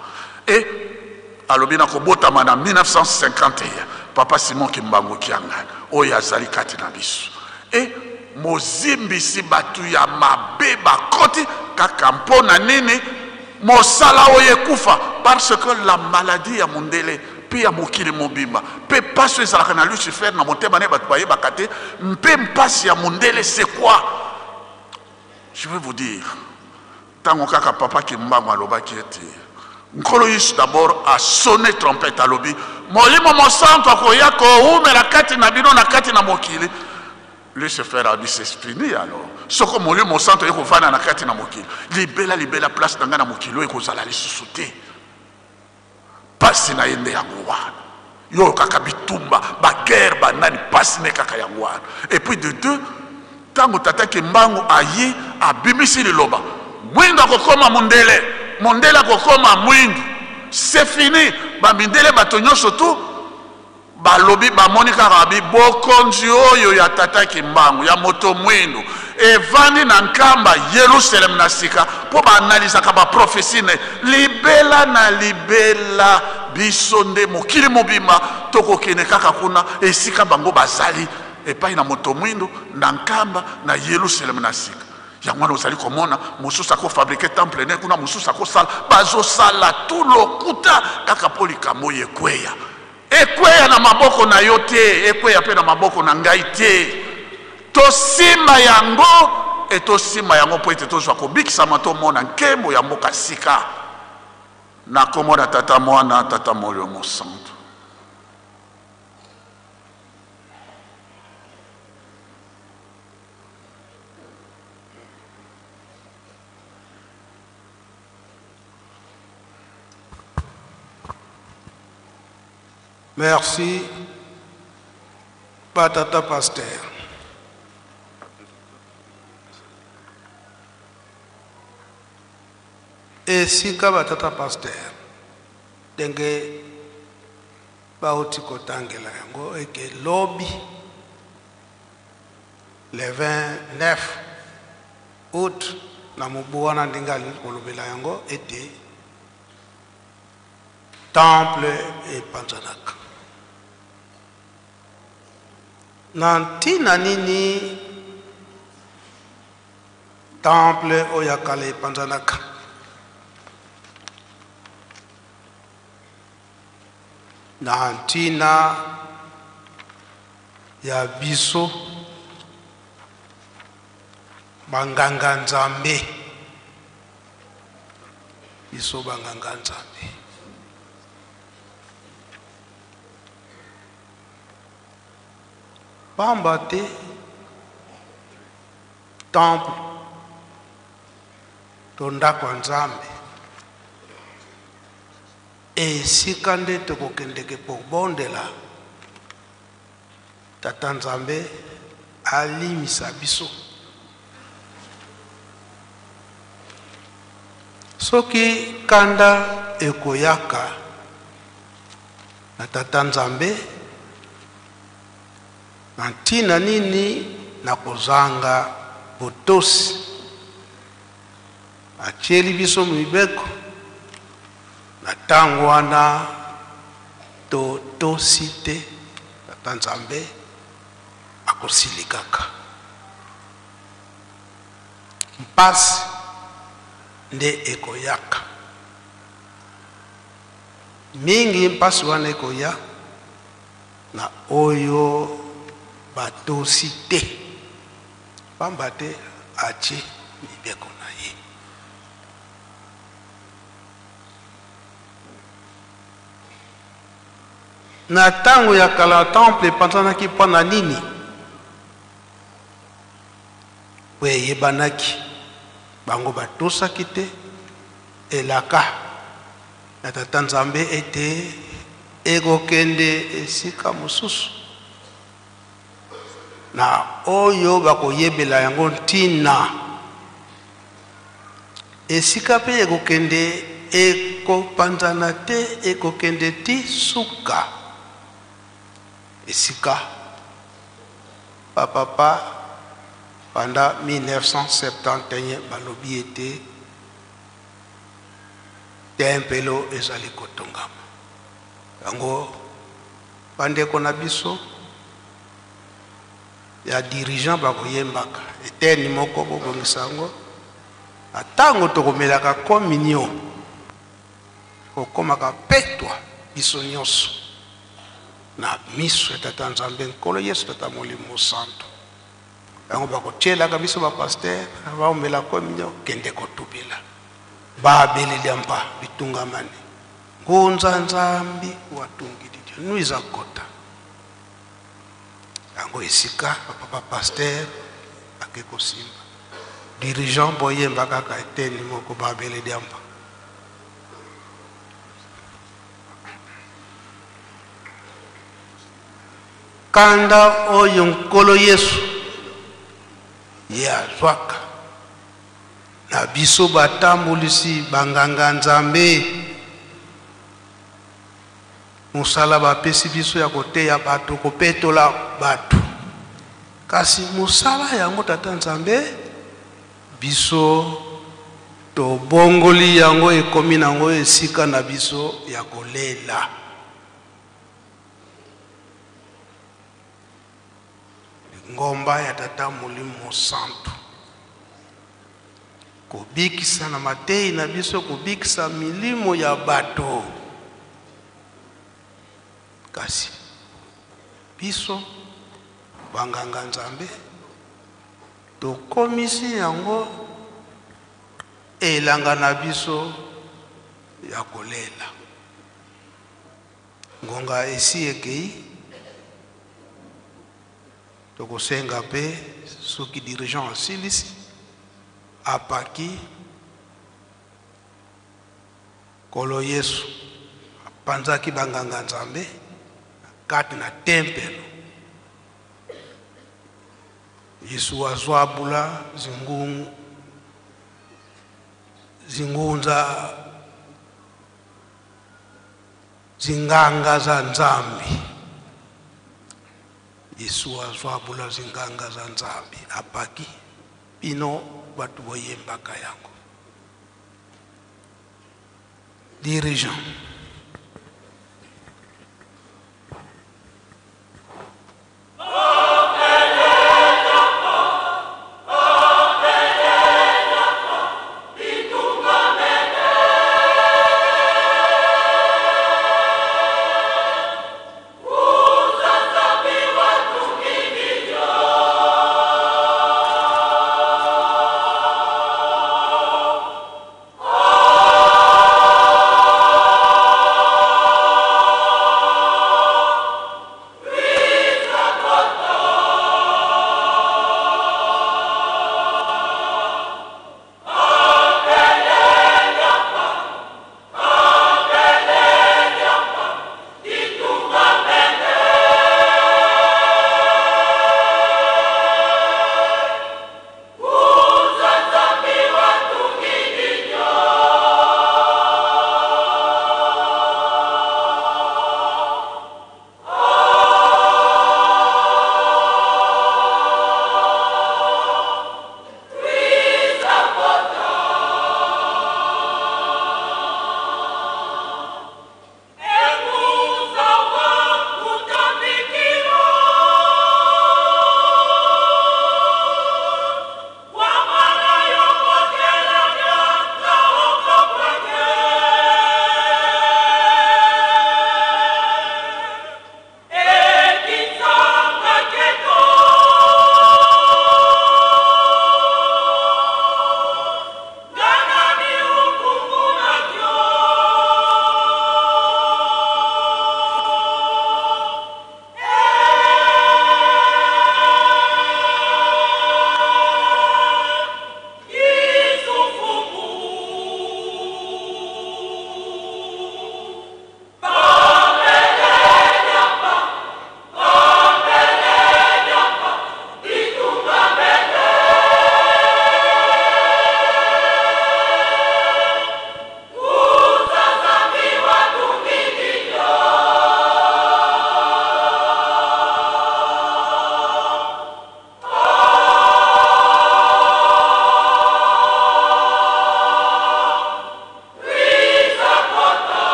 alobi na kobotama na 1951 papa Simon Kimbangu Kiangani oyo azali kati na biso mozimbisi batu ya mabe bakoti kaka mpona nini mosala oyo ekufa parce que la maladie ya mondele mpe ya mokili mobimba mpe mpasi ezalaka na Lucifer na motema ne bato bayebaka te mpe mpasi ya mondele c'est quoi? Je vais vous dire tango kaka papa Kimbangu alobaki ete nkolo Yesu d'abord a sonné trompette alobi molimo mosantu akoya koumela kati na bino na kati na mokili Lucifer a dit c'est fini alors soko molimo mosantu aye kovanda na kati na mokili libela place na ngai na mokili oyo ekozala lisusu te pasi na ye nde yango wana yo kaka bitumba baguerre banani pasi ne kaka yango wana et puis de deux tango tata Kimbangu aye abimisi liloba mwindu akokoma mondele akokoma mwindu c'est fini bamindele bato nyonso tu balobi bamoni kaka bokonzi oyo ya tata Kimbangu ya moto mwindu evandi na nkamba Yerusalem na sika po baanalizaka baprofesi ne libela na libela biso nde mokili mobimba tokokende kaka kuna esika bango bazali epai na moto mwindu na nkamba na Yerusalem na sika yango ozali komona mosusu akofabrike temple ne kuna mosusu akosala bazosala tout lokuta kaka mpo likambo oyo ekweya na maboko na yo te, ekweya mpe na maboko na ngai te. Tosima yango tosima yango mpo ete tozwa kobikisama tomona nkembo ya mboka sika na kombo na Tata Mwana Tata Molimo Santo. Merci, Patata Pasteur. Et si Patata Pasteur, denge bauti kotangela yango et que lobby le 29 août na mubuana ndingali kolobela yango était temple et Panzanaka. Nantina nini temple oyakale Panzanaka. Nantina ya biso banganga nzambe, biso banganga nzambe. Pamba te temple to ndako nzambe esika nde tokokendeke kobondela Tata Nzambe alimisa biso. Soki kanda ekoyaka na Tata Nzambe nantina nini na kozanga botosi acheli biso mibeko na tango wana tosite Tata Nzambe akosilikaka mpasi nde ekoyaka mingi. Mpasi wana ekoya na oyo batosi te, pamba te atie mibeko na ye. Na tango ya kala temple epanzanaki mpona nini? Po eyebanaki bango batosaki te elaka na Tata Nzambe ete ekokende esika mosusu na oyo bakoyebela yango ntina. Esika pe ekokende ekopanzana te, ekokende ti suka. Esika papa pendant 1971 balobi ete tempelo ezali kotongama. Yango bandeko na biso ya dirigeant bakoyembaka eteni moko bobongisa yango atango tokomelaka communion kokomaka petwa biso nyonso na miso ya Tata Nzambe Nkolo Yesu Tata Molimo Santo. Yango bakotielaka biso bapaster baomela communion kende kotubila babeleli mpa bitungamani ngunza Nzambi watungidi nuiza kota. Yango esika papa pasteur akeko simba dirigeant boyemba kaka eteni moko babele diamba. Kanda oyo Nkolo Yesu ya zwaka na biso batambulisi banganga Nzambe musala bapesi biso ya koteya bato kopetola bato. Kasi musala yango Tata Nzambe biso to bongoli yango ekomi nango esika na biso ya kolela. Ngomba ya Tata Molimo Santo kubikisa na matei na biso kubikisa milimo ya bato. Kasi biso banganga Nzambe tokomisi yango elanga na biso ya kolela. Ngonga esi ekei tokosenga pe soki dirigeant asilisi apaki kolo Yesu apanzaki banganga Nzambe kati na tempelo. Yesu azwabula zingunza zinganga za Nzambi. Yesu azwabula zinganga za Nzambi apaki bino batu boyembaka yango. Dirigeant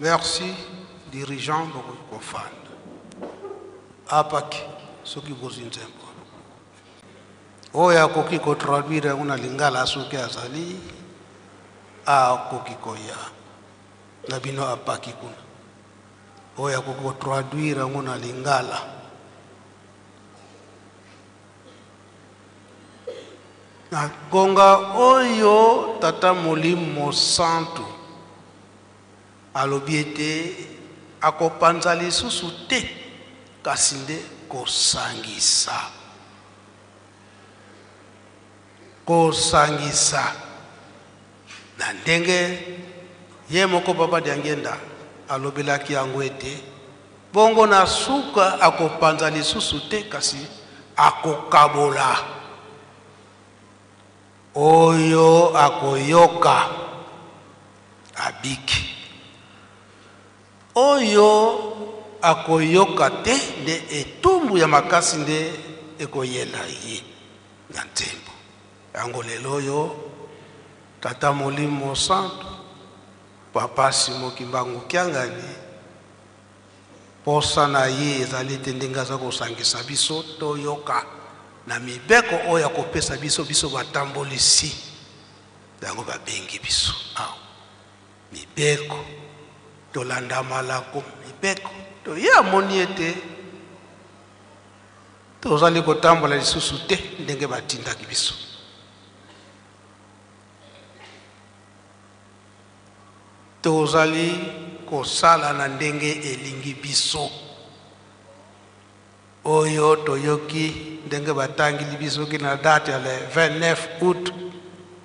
Merci, dirigeant Bokofand. Apaki, ce qui vous intéresse. Oya koki ko traduire una lingala suke azali a koki koya na bino apaki kuna. Oya koki ko traduire una lingala na gonga oyo tata Molimo Santu alobiete akopanza lisusu te kasinde kosangisa na ndenge ye moko baba diangenda alobelaki yango ete bongo na suka akopanza lisusu te kasi akokabola oyo akoyoka abiki oyo akoyoka te nde etumbu ya makasi nde ekoyela ye na ntembo yango lelo oyo tata Molimo Santu papa Simo Kimbangu Kiangani posa na ye ezali te ndenge aza kosangisa biso toyoka na mibeko oyo akopesa biso batambolisi yango babengi biso awa mibeko tolanda malako mibeko toye amoni ete tozali kotambola lisusu te ndenge batindaki biso. Tozali kosala na ndenge elingi biso oyo toyoki ndenge batangili biso ki na date ya le 29 août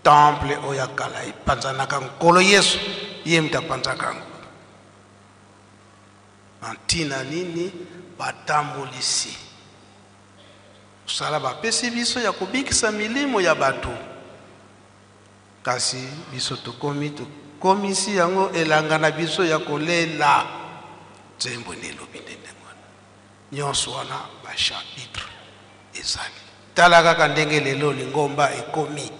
temple oyo kala ipanzanaka nkolo Yesu ye mtapanzaka antina nini batambolisi sala bapesi biso ya kubikisa milimo ya bato kasi biso tokomi komisi yango elangana biso ya kolela zembo nelobi ndenge wana nyonso wana bachapitre ezali tala kaka ndenge lelo lingomba ekomi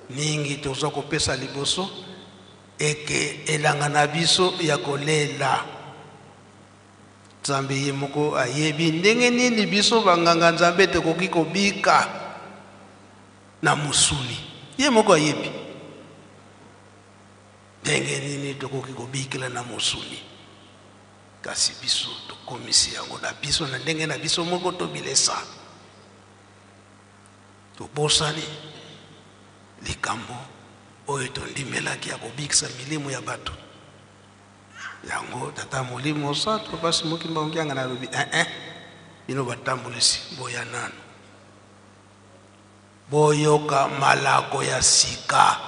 ningi toza kopesa liboso eke elangana biso ya kolela Nzambe ye moko ayebi ndenge nini biso banganga Nzambe tekoki kobika na musuni ye moko ayebi ndenge nini tokoki kobikela na musuni kasi biso tokomisi yango na biso na ndenge na biso moko tobilesa tobosani likambo oyo tondimelaki ya kobikisa milimo ya bato yango tata Molimo Santu papa Simo Kimbangu Kiangani alobi bino batambolisi boya nano boyoka malako ya sika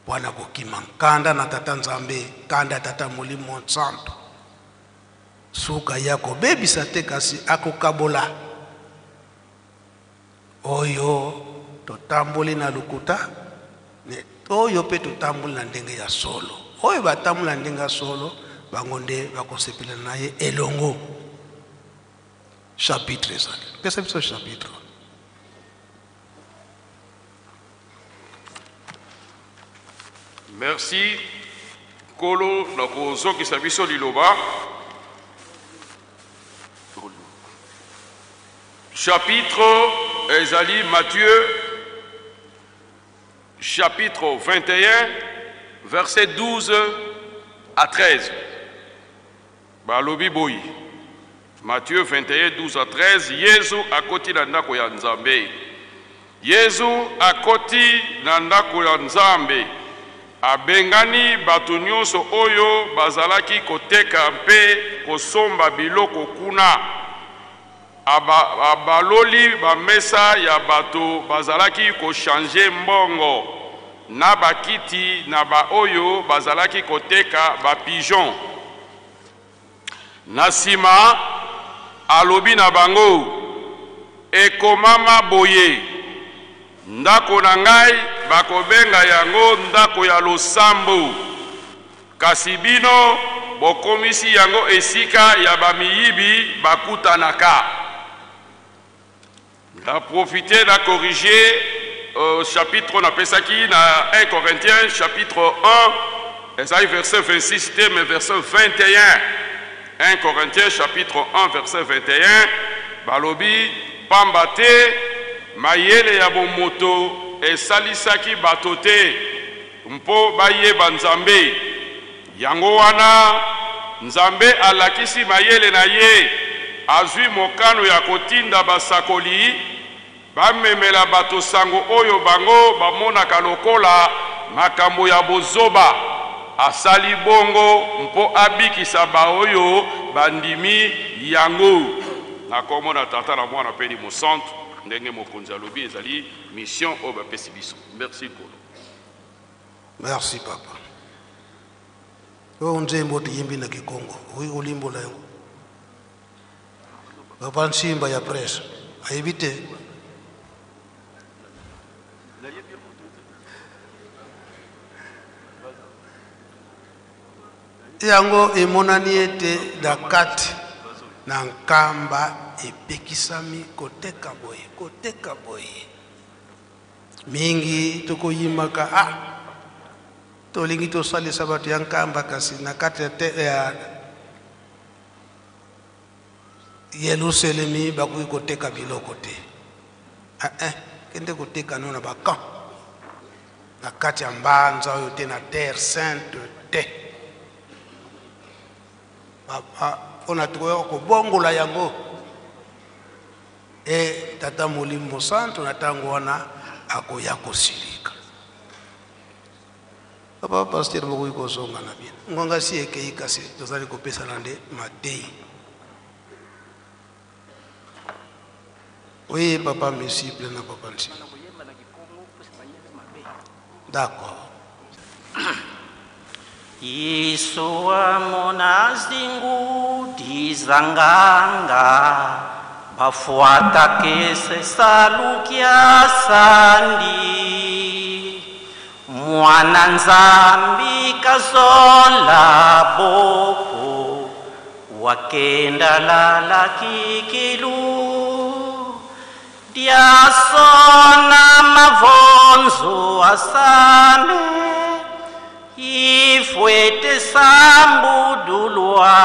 wana kokima nkanda na tata Nzambe kanda tata Molimo Santu suka ya kobebisa te kasi akokabola oyo totamboli na lukuta oyo pe totamboli na ndenge ya solo oyo batamboli na ndenge ya solo bango nde bakosepela na ye elongo chapitre ezali pesa biso chapitre. Merci Kolo na kozokisa biso liloba chapitre ezali Matthieu chapitre 21 verset 12 à 13 balobi boyi Matthieu 21 12 à 13 Yesu akoti na ndako ya Nzambe Yesu akoti na ndako ya Nzambe abengani bato nyonso oyo bazalaki koteka mpe kosomba biloko kuna abaloli bamesa ya bato bazalaki kochange mbongo na bakiti na ba oyo bazalaki koteka ba pigeon na sima alobi na bango ekomama boye ndako na ngai bakobenga yango ndako ya losambo kasi bino bokomisi yango esika ya bamiyibi bakutanaka. Il a profité de corriger chapitre on appelle ça qui na 1 Corinthiens chapitre 1 et ça verset 26 mais verset 21. 1 Corinthiens chapitre 1 verset 21 balobi pamba te mayele ya bomoto esalisaki bato te mpo bayeba Nzambe yango wana Nzambe alakisi mayele na ye azwi mokano ya kotinda basakoli bamemela bato sango oyo bango bamonaka lokola makambo ya bozoba asali bongo mpo abikisa baoyo bandimi yango na komona tata na mwana pe mo centre ndenge mokonzi alobi ezali mission oyo bapesi biso. Merci Kolo. Merci papa. Wewe nzembo tiyimbi na Kikongo huyu ulimbo la yangu papa nsimba ya press aibite yango emonani ete dakati na nkamba epekisami koteka boye mingi tokoyimaka tolingi tosalisa bato ya nkamba kasi na kati ya Yerusalemi bakoki koteka biloko te kende koteka no na bakamp na kati ya mbanza oyo te na terre sainte te mpona tokoya kobongola yango tata Molimo Santo na ntango wana akoya kosilika papa pasteur bokoki kozonga na bino ngonga si ekei kasi tozali kopesana nde matei. Oui, papa, merci, plein de papa. D'accord. Isua monazingu dizanganga bafuata kese salukia sandi mwana Nzambi kazola boko wakenda lala kikilu diasona mavonzo asame ifwete sambudulwa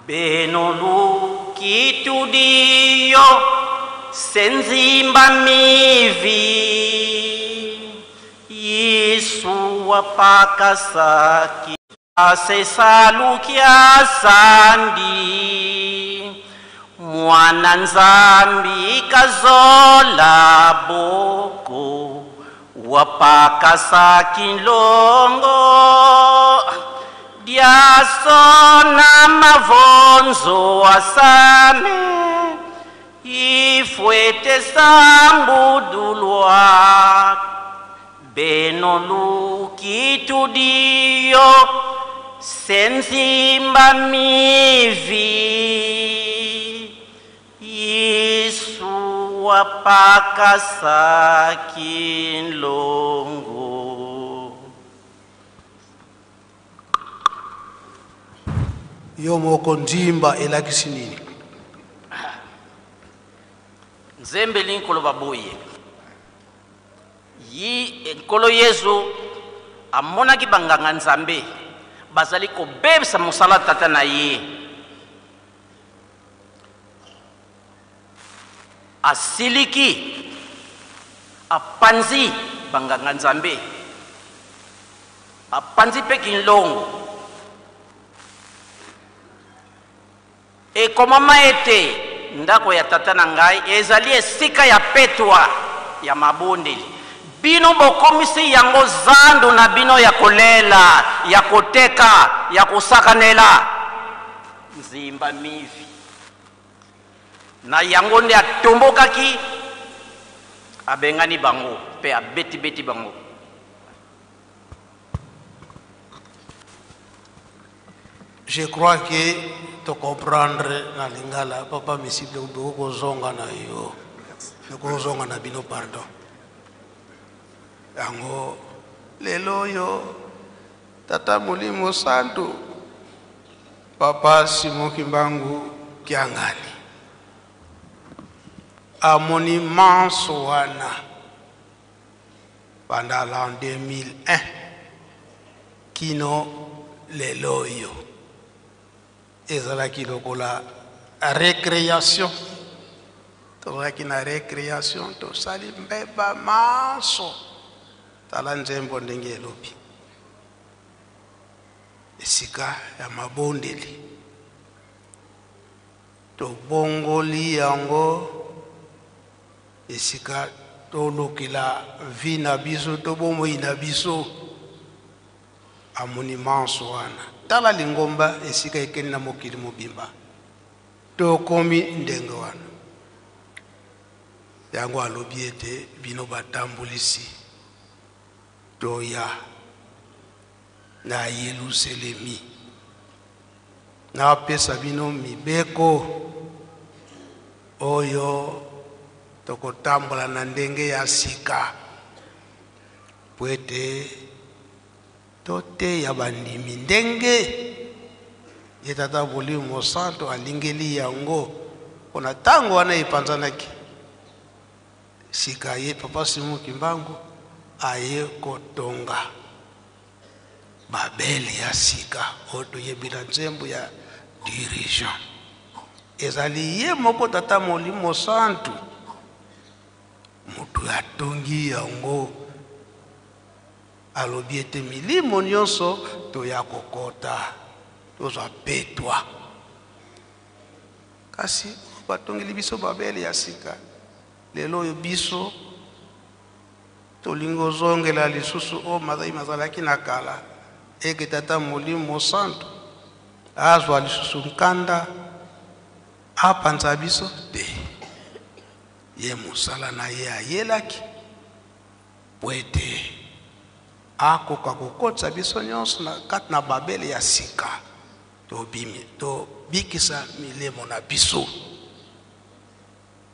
benolu kitudio senzimba mivi Yesu wapakasaki asesalukia sandi mwana Nzambi kazola boko wapakasaki longo diasona mavonzo asame ifwete sambudulwa benolu kitudio senzimba mivi Yesu wapakasaki longo. Yomoko njimba elakisi nini? Nzembe linkolo baboye. Nkolo Yesu amonaki banganga Nzambe bazali kobebisa mosala tata na ye. Asiliki apanzi banganga Nzambe apanzi pe kinlongo ekomama ete ndako ya tata na ngai ezali esika ya petwa ya mabondeli bino bokomisi yango zando na bino ya kolela ya koteka ya kusakanela nzimba mivi na yango nde atombokaki abengani bango pe abeti bango. Je crois que tu comprendre na lingala papa misible ko zonga na yo ko zonga na bino pardon yango lelo yo tata Molimo Santo papa Simon Kimbangu Kiangali a monument soana pendant l'an 2001 kino lelo yo ezalaki lokola récréation tozalaki na récréation tosali mbeba maso tala nzembo ndenge elobi esika ya mabondeli tobongoli yango esika tolokela vi na biso tobomoi na biso a monument wana tala lingomba esika ekeni na mokili mobimba tokomi ndenge wana yango alobi ete bino batambulisi toya na Yerusalemi na pesa bino mibeko oyo tokotambola na ndenge ya sika pwete tote ya bandimi ndenge ye tata Molimo Santo alingeli yango kona tango wana epanzanaki sika ye Papa Simon Kimbangu aye kotonga babeli ya sika oto yebila nzembo ya dirigeant ezali ye moko tata Molimo Santo mutu atongi yango alobi ete milimo nyonso toya kokota tozwa petwa kasi batongeli biso babeli ya sika lelo oyo biso tolingo zongela lisusu o mazai mazalaki na kala eke tata Molimo Santo azwa lisusu nkanda apanza biso te ye musala na ye ayelaki pwete akoka kokotisa biso nyonso na kati na babeli ya sika tobikisa milemo na biso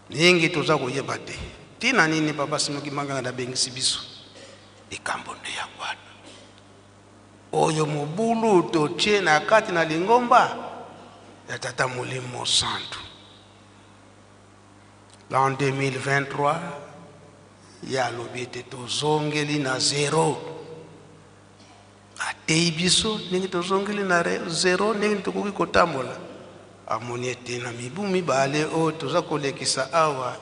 ningi toza koyeba te tina nini Papa Simon Kimbangu na bengisi biso likambo nde ya wana oyo mobulu totie na kati na lingomba ya tata Molimo Santo. L'an 2023 ya lobi ete tozongeli na zero atei biso ndenge tozongeli na zero ndenge tokoki kotambola amoni ete na mibu mibale oyo toza kolekisa awa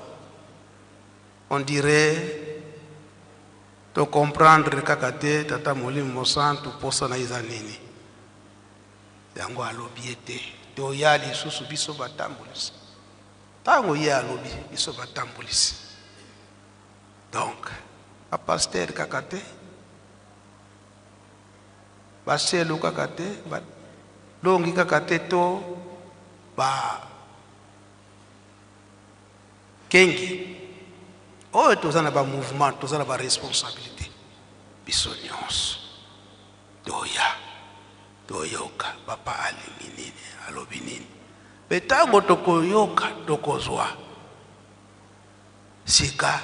on dirait to comprendre kaka te tata Molimo Santo posa na iza nini yango alobi ete toya lisusu biso batambulisi tango ye alobi biso batambulisi donc a pasteur kaka te baselu kaka te longi kaka te to ba kengi oyo toza na ba mouvement toza na ba responsabilité biso nyonso toyoka papa alingi nini alobi nini betango tokoyoka tokozwa sika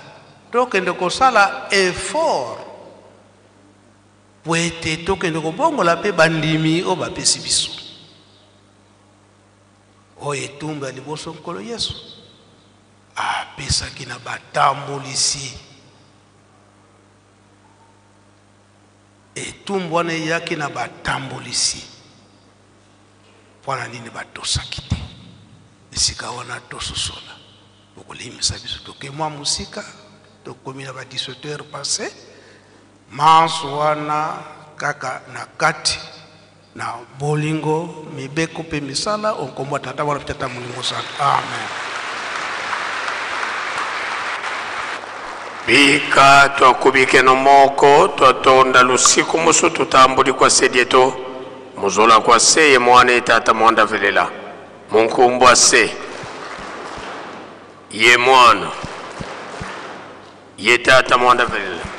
tokende kosala effort pwete tokende kobongola mpe bandimi oyo bapesi biso oyo etumba ya liboso nkolo Yesu apesaki na batambulisi etumbu wana eyaki na batambulisi mpona nini batosaki te esika wana tososola tokolimisa biso tokemwa musika tokomi na ba 17h passé manso wana kaka na kati na bolingo mibeko mpe misala onkombo tata wana tata Molimo Santo amen. Bika twakubike no moko twatonda lusiku musu tutambuli kwa sedieto muzola kwa seye mwane tata mwanda velela munkumbwa se ye mwana ye tata mwanda velela